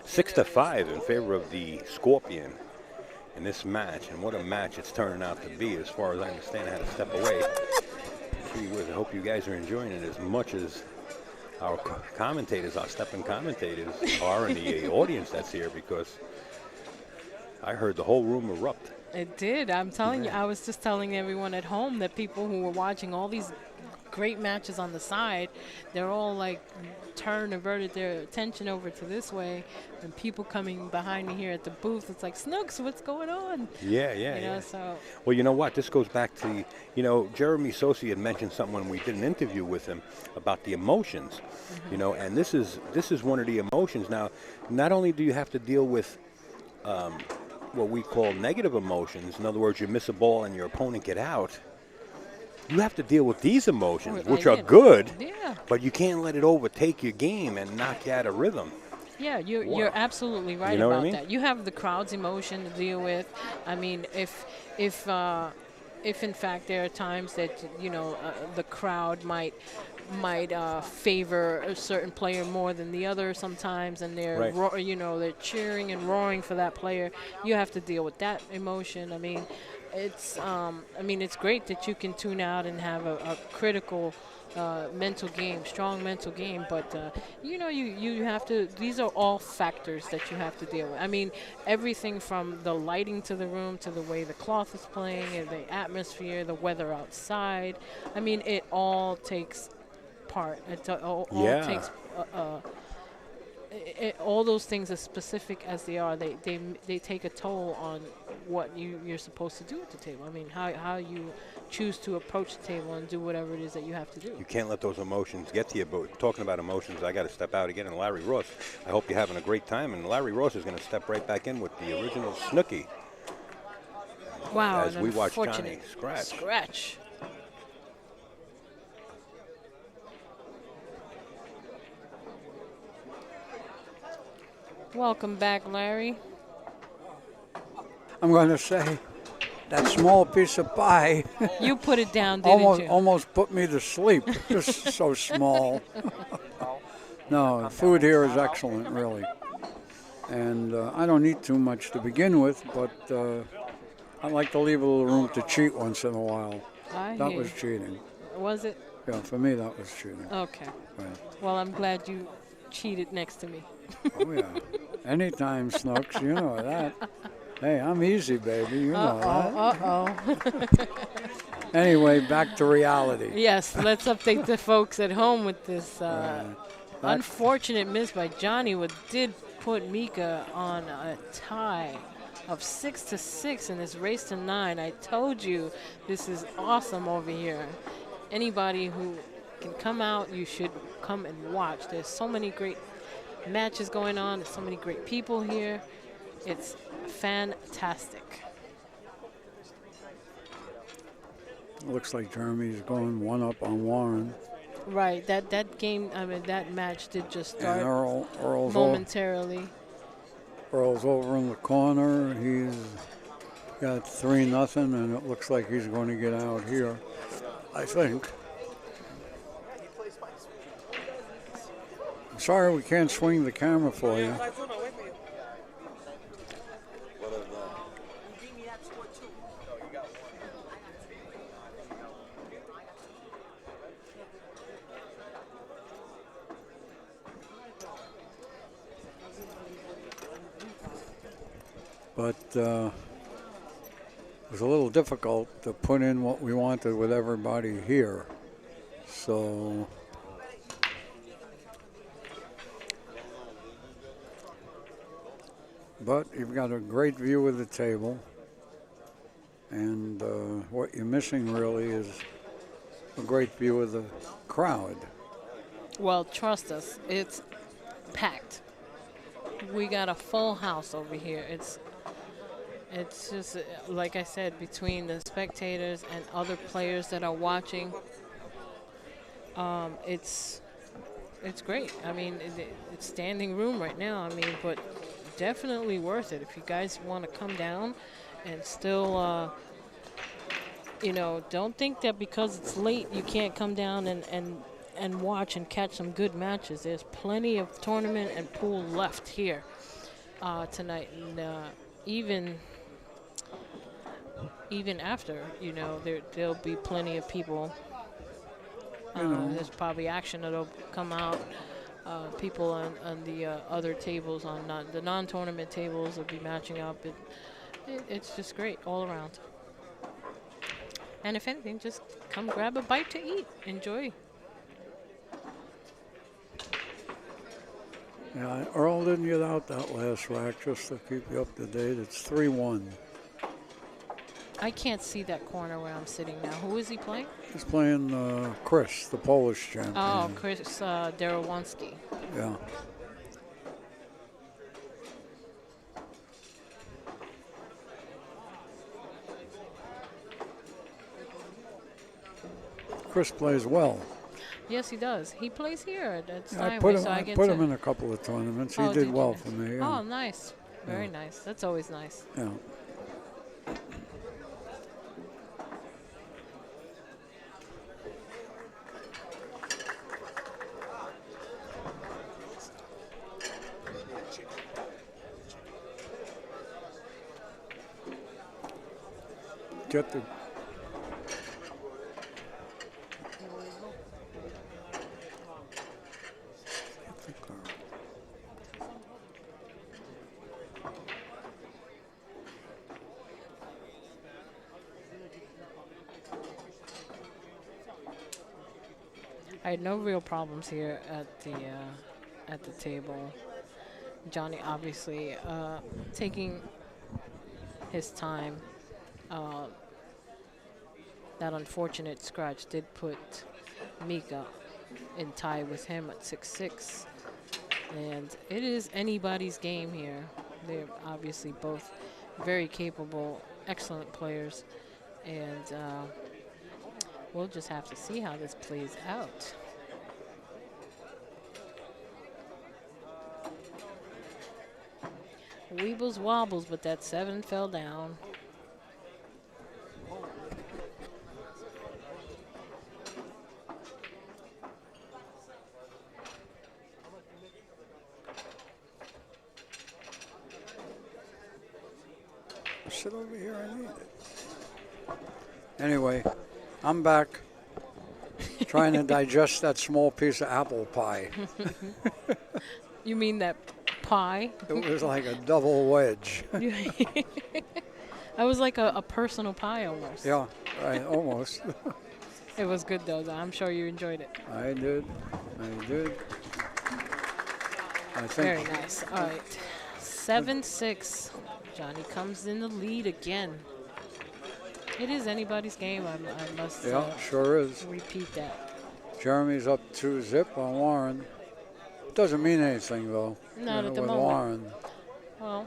Six to 5 in favor of the Scorpion in this match, and what a match it's turning out to be. As far as I understand, I had to step away. Gee whiz, I hope you guys are enjoying it as much as our commentators, our stepping commentators, are in the audience that's here, because I heard the whole room erupt. It did. I'm telling you, I was just telling everyone at home that people who were watching all these great matches on the side, they're all like averted their attention over to this way, and people coming behind me here at the booth, it's like, Snooks, what's going on? Yeah, So. Well, you know what? This goes back to, Jeremy Sosi had mentioned something when we did an interview with him about the emotions, and this is one of the emotions. Now, not only do you have to deal with what we call negative emotions, in other words, you miss a ball and your opponent get out, you have to deal with these emotions, which are good, but you can't let it overtake your game and knock you out of rhythm. Yeah, you're absolutely right about that. You have the crowd's emotion to deal with. I mean, if in fact there are times that the crowd might favor a certain player more than the other sometimes, and they're they're cheering and roaring for that player, you have to deal with that emotion. I mean, it's great that you can tune out and have a critical strong mental game, but you have to. These are all factors that you have to deal with. I mean, everything from the lighting to the room to the way the cloth is playing and the atmosphere, the weather outside. I mean, it all takes part. It all takes. All those things, as specific as they are, they take a toll on what you're supposed to do at the table. I mean, how you choose to approach the table and do whatever it is that you have to do. You can't let those emotions get to you. But talking about emotions, I got to step out again. And Larry Ross, I hope you're having a great time. And Larry Ross is going to step right back in with the original Snooki. Wow! As we watch Johnny scratch. Welcome back, Larry. I'm going to say that small piece of pie. You put it down, didn't you? Almost put me to sleep. Just so small. No, the food here is excellent, really. And I don't eat too much to begin with, but I like to leave a little room to cheat once in a while. That was cheating. Was it? Yeah, for me that was cheating. Okay. Right. Well, I'm glad you cheated next to me. Oh, yeah. Anytime, Snooks, you know that. Hey, I'm easy, baby, you know that. Anyway, back to reality. Yes, let's update the folks at home with this unfortunate miss by Johnny, what did put Mika on a tie of 6-6 in this race to 9. I told you this is awesome over here. Anybody who can come out, you should come and watch. There's so many great matches going on. There's so many great people here. It's fantastic. Looks like Jeremy's going one up on Warren. Right. That game, I mean, that match did just start Earl's momentarily. Earl's over in the corner. He's got 3-0, and it looks like he's going to get out here, I think. I'm sorry we can't swing the camera for you. But it was a little difficult to put in what we wanted with everybody here. So but you've got a great view of the table, and what you're missing really is a great view of the crowd. Well, trust us, it's packed. We got a full house over here. It's just, like I said, between the spectators and other players that are watching, it's great. I mean, it's standing room right now. I mean, but definitely worth it if you guys want to come down and still, don't think that because it's late you can't come down and watch and catch some good matches. There's plenty of tournament and pool left here tonight, and even after, there'll be plenty of people. There's probably action that'll come out. People on the other tables, the non-tournament tables, will be matching up. It's just great all around. And if anything, just come grab a bite to eat. Enjoy. Yeah, Earl didn't get out that last rack, just to keep you up to date. It's 3-1. I can't see that corner where I'm sitting now. Who is he playing? He's playing Chris, the Polish champion. Oh, Chris Darawanski. Yeah. Chris plays well. Yes, he does. He plays here at Yeah, I Steinway, put him in a couple of tournaments. He Oh, did did well you? for me. Oh, Yeah. nice. Very nice. That's always nice. Yeah. Get the I had no real problems here at the table. Johnny obviously taking his time. That unfortunate scratch did put Mika in tie with him at 6-6. And it is anybody's game here. They're obviously both very capable, excellent players. And we'll just have to see how this plays out. Weebles wobbles, but that 7 fell down. sit over here and eat it. Anyway, I'm back trying to digest that small piece of apple pie. You mean that pie? It was like a double wedge. That was like a personal pie almost. Yeah, right, almost. It was good though. I'm sure you enjoyed it. I did. I think Very nice. All right. 7-6. Johnny comes in the lead again. It is anybody's game. I must sure is. repeat that. Jeremy's up 2-0 on Warren. Doesn't mean anything though. Not at the with moment. Warren. Well,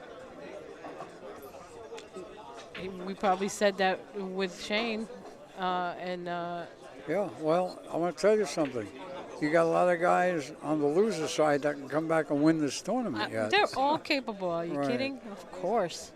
we probably said that with Shane. Yeah, well, I want to tell you something. You got a lot of guys on the loser side that can come back and win this tournament yet. They're all capable. Are you Right. kidding? Of course.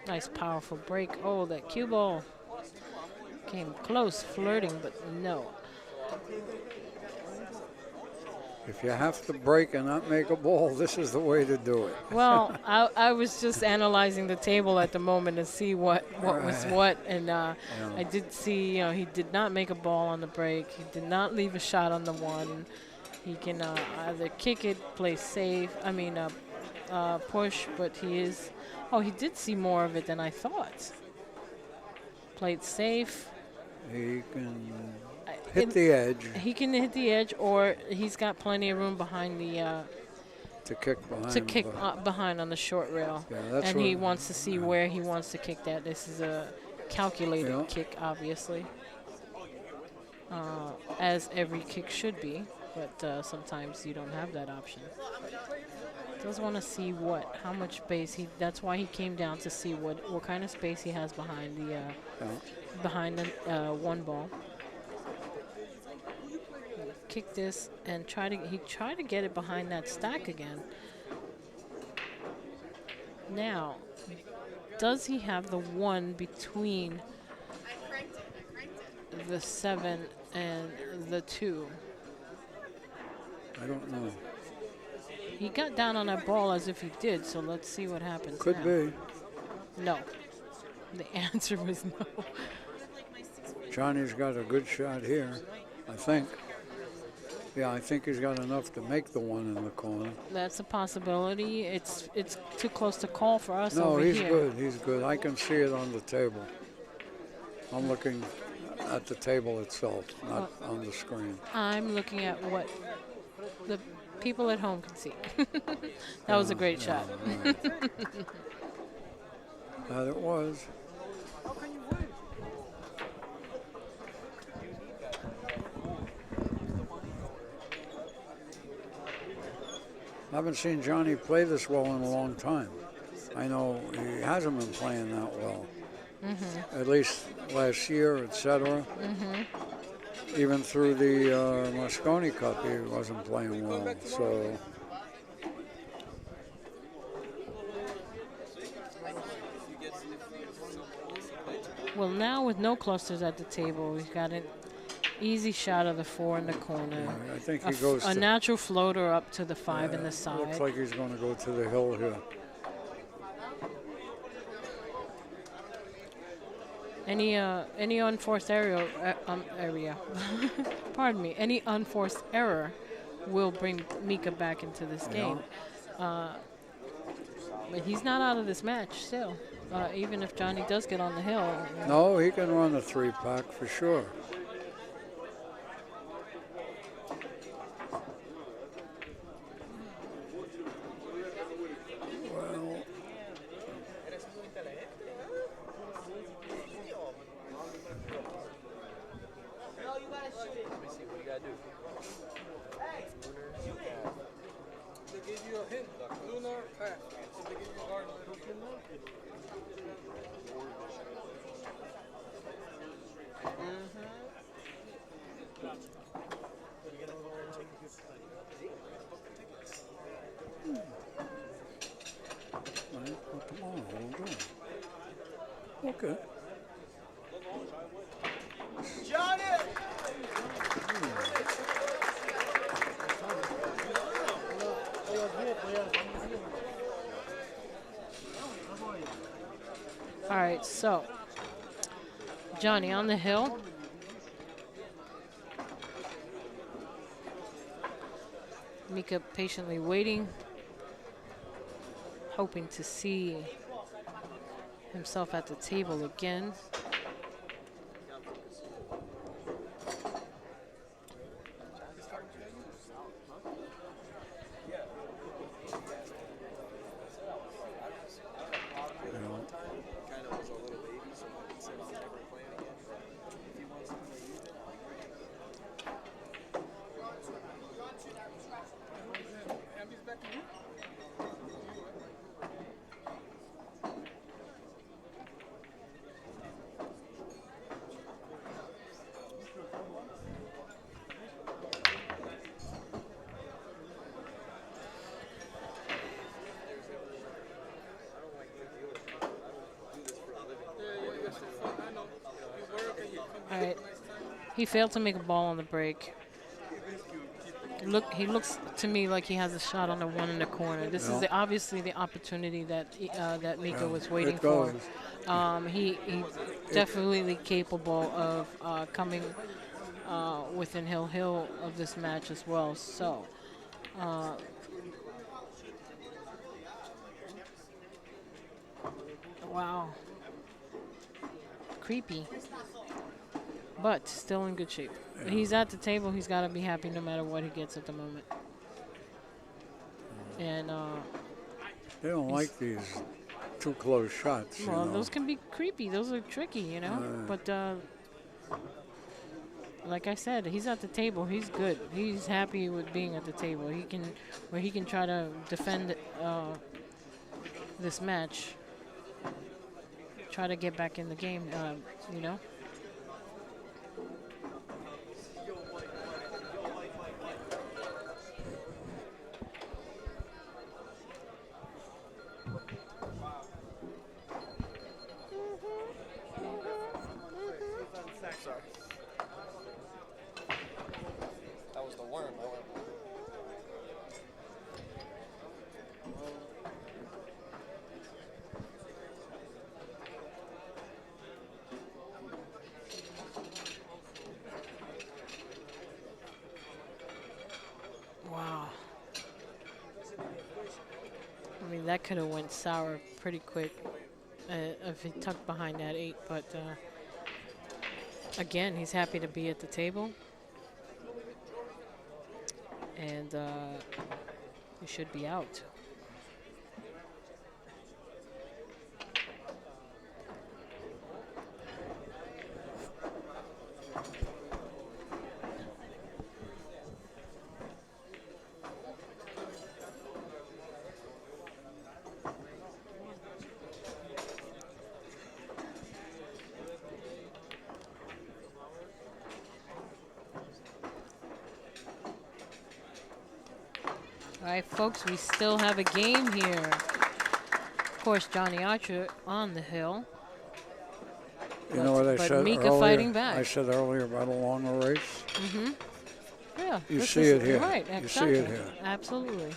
Nice, powerful break. Oh, that cue ball came close, flirting, but no. If you have to break and not make a ball, this is the way to do it. Well, I was just analyzing the table at the moment to see what was what, and I did see, he did not make a ball on the break. He did not leave a shot on the one. He can either kick it, play safe, push, but he is... Oh, he did see more of it than I thought. Played safe. He can hit the edge. He can hit the edge, or he's got plenty of room behind the... to kick behind. to kick behind on the short rail. Yeah, that's and he what- wants to see where he wants to kick that. This is a calculated kick, obviously. As every kick should be, but sometimes you don't have that option. Does want to see how much space that's why he came down to see what kind of space he has behind the one ball. Kick this and he tried to get it behind that stack again. Now, does he have the 1 between the 7 and the 2? I don't know. He got down on that ball as if he did, so let's see what happens Could now. be. No. The answer was no. Johnny's got a good shot here, I think. Yeah, I think he's got enough to make the 1 in the corner. That's a possibility. It's too close to call for us No, over he's here. good. He's good. I can see it on the table. I'm looking at the table itself, not on the screen. I'm looking at what the people at home can see. That was a great shot. Right. That it was. I haven't seen Johnny play this well in a long time. I know he hasn't been playing that well. At least last year, etc. Even through the Moscone Cup, he wasn't playing well. So Well, now with no clusters at the table, we've got an easy shot of the 4 in the corner. I think A he goes a to, natural floater up to the 5 in the looks side. like he's going to go to the hill here. Any unforced area, pardon me, any unforced error will bring Mika back into this game. But he's not out of this match still, even if Johnny does get on the hill. No, he can run a 3-pack for sure. Well, okay. All right, so Johnny on the hill. Mika patiently waiting, hoping to see himself at the table again. All right, he failed to make a ball on the break. He looks to me like he has a shot on the 1 in the corner. This is obviously the opportunity that that Mika was waiting for. He's definitely capable of coming within hill of this match as well. So. Wow. Creepy. But still in good shape. Yeah. He's at the table. He's got to be happy no matter what he gets at the moment. And They don't like these too close shots. well, you know. those can be creepy. Those are tricky, you know. But like I said, he's at the table. He's good. He's happy with being at the table. He can try to defend this match. Try to get back in the game, you know. that could have went sour pretty quick if he tucked behind that 8. But again, he's happy to be at the table. And he should be out. All right, folks, we still have a game here. Of course, Johnny Archer on the hill. You know what I But said Mika earlier? fighting back. I said earlier about a longer race. Mm-hmm. Yeah. You this see is- it here. Right, You exactly. see it here. Absolutely.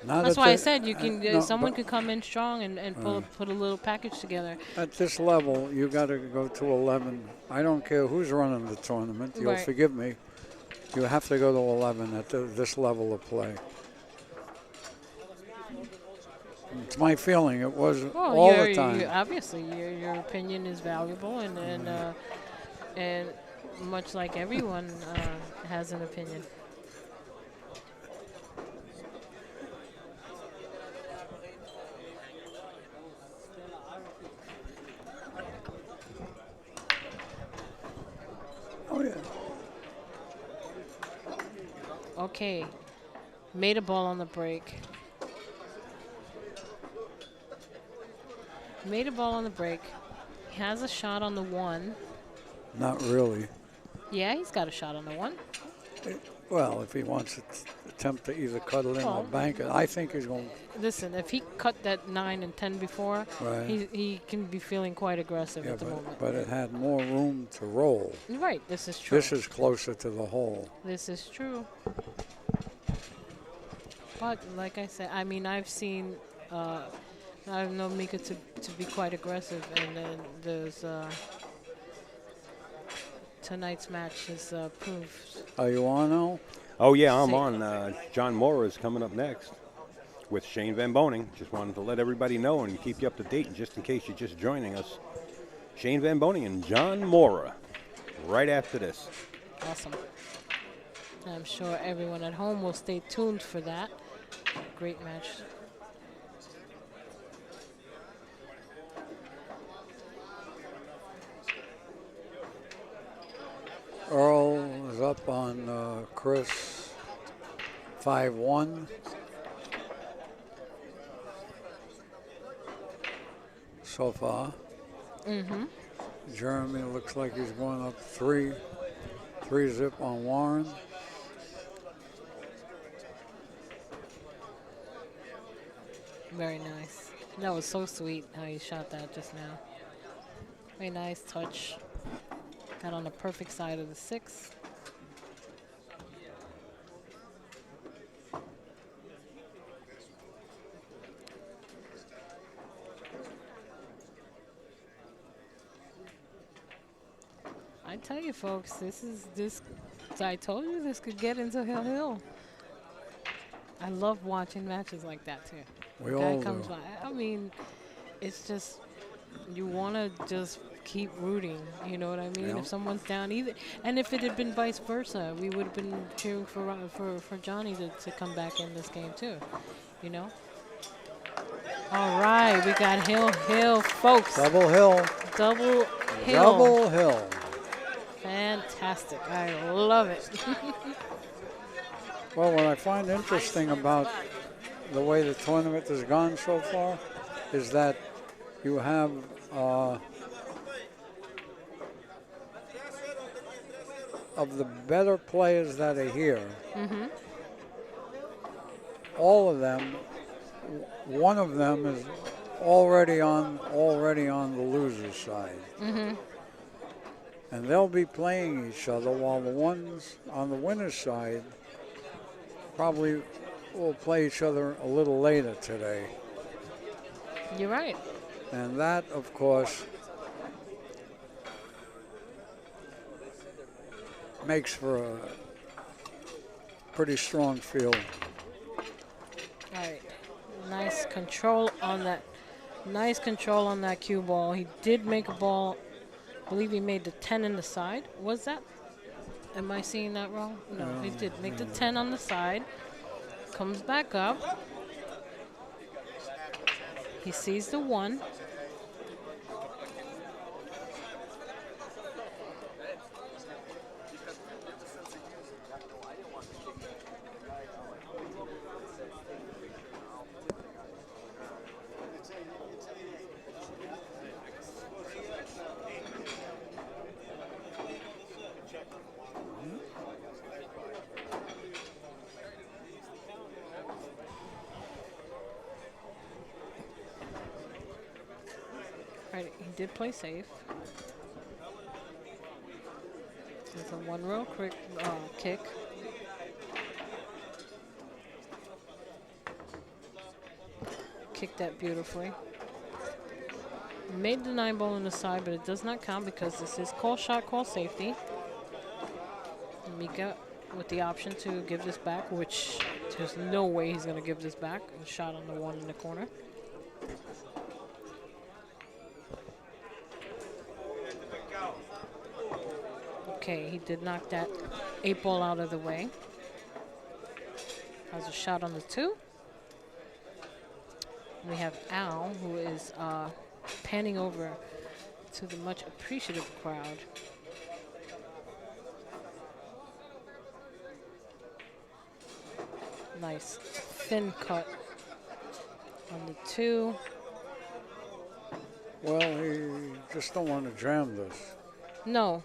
Not That's at why I the- said you can. no, Someone but could come in strong and put a little package together. at this level, you got to go to 11. I don't care who's running the tournament. You'll Right. forgive me. You have to go to 11 at this level of play. It's my feeling. It was Well, all the time. obviously, your opinion is valuable, and much like everyone has an opinion. Oh, yeah. Okay, made a ball on the break. Made a ball on the break. He has a shot on the 1. Not really. Yeah, he's got a shot on the 1. Well, if he wants to attempt to either cut it in or Well, bank it, I think he's going Listen, if he cut that 9 and 10 before, Right. he can be feeling quite aggressive yeah, at the moment. but it had more room to roll. Right, this is true. This is closer to the hole. This is true. But like I said, I mean, I've seen, I know Mika to be quite aggressive, and then there's tonight's match has proved. Are you on now? Oh, yeah, I'm Say- on. John Mora is coming up next with Shane Van Boning. Just wanted to let everybody know and keep you up to date, and just in case you're just joining us. Shane Van Boning and John Mora right after this. Awesome. I'm sure everyone at home will stay tuned for that. Great match. Earl is up on Chris 5-1. So far. Mm-hmm. Jeremy looks like he's going up 3 zip on Warren. Very nice. That was so sweet how you shot that just now. Very nice touch. Got on the perfect side of the 6. I tell you, folks, this. I told you this could get into Hill Hill. I love watching matches like that too. We Guy all comes do. by. I mean, it's you want to just keep rooting. You know what I mean? Yeah. If someone's down, either, and if it had been vice versa, we would have been cheering for Johnny to come back in this game too. You know. All right, we got Hill, folks. Double hill. Double Hill. Double hill. Fantastic. I love it. Well, what I find interesting about the way the tournament has gone so far is that you have of the better players that are here, all of them, one of them is already on the loser's side. And they'll be playing each other while the ones on the winner's side probably will play each other a little later today. You're right. And that, of course, makes for a pretty strong field. All right. Nice control on that. Nice control on that cue ball. He did make a ball. I believe he made the 10 in the side. Was that? Am I seeing that wrong? No, he did make the 10 on the side. Comes back up. He sees the 1. Right, he did play safe. There's a 1-row quick kick. Kicked that beautifully. Made the 9 ball on the side, but it does not count because this is call shot, call safety. Mika with the option to give this back, which there's no way he's going to give this back. A shot on the 1 in the corner. Okay, he did knock that 8 ball out of the way. Has a shot on the 2. We have Al, who is panning over to the much appreciative crowd. Nice thin cut on the 2. Well, he just don't want to jam this. No,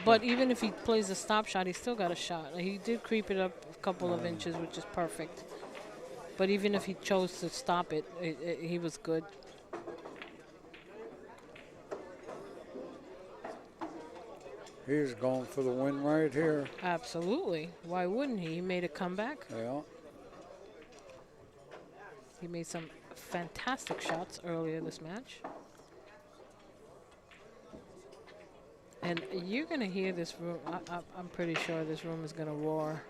but even if he plays a stop shot, he still got a shot. He did creep it up a couple of inches, which is perfect. But even if he chose to stop it, he was good. He's going for the win right here. Absolutely. Why wouldn't he? He made a comeback. Yeah. He made some fantastic shots earlier this match. And you're going to hear this room. I'm pretty sure this room is going to roar.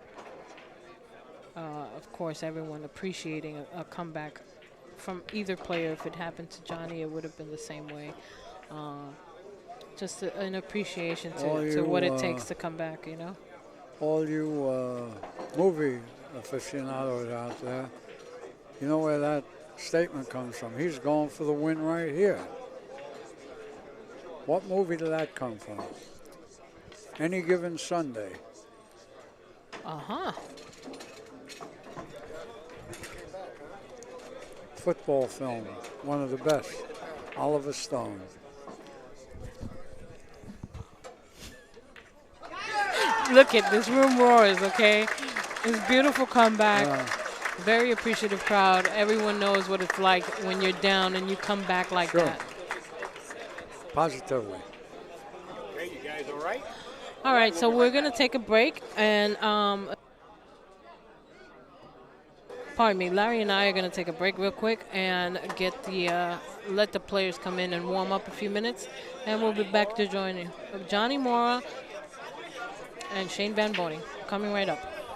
Of course, everyone appreciating a comeback from either player. If it happened to Johnny, it would have been the same way. Just an appreciation to what it takes to come back, you know? All you movie aficionados out there, you know where that statement comes from. He's going for the win right here. What movie did that come from? Any Given Sunday. Uh-huh. Football film, one of the best. Oliver Stone. Look at this room roars, okay? This beautiful comeback. Very appreciative crowd. Everyone knows what it's like when you're down and you come back like that. Positively. Okay, you guys all right? All right, so we're going to take a break. And pardon me, Larry and I are going to take a break real quick and get let the players come in and warm up a few minutes. And we'll be back to join you. Johnny Mora and Shane Van Boning coming right up.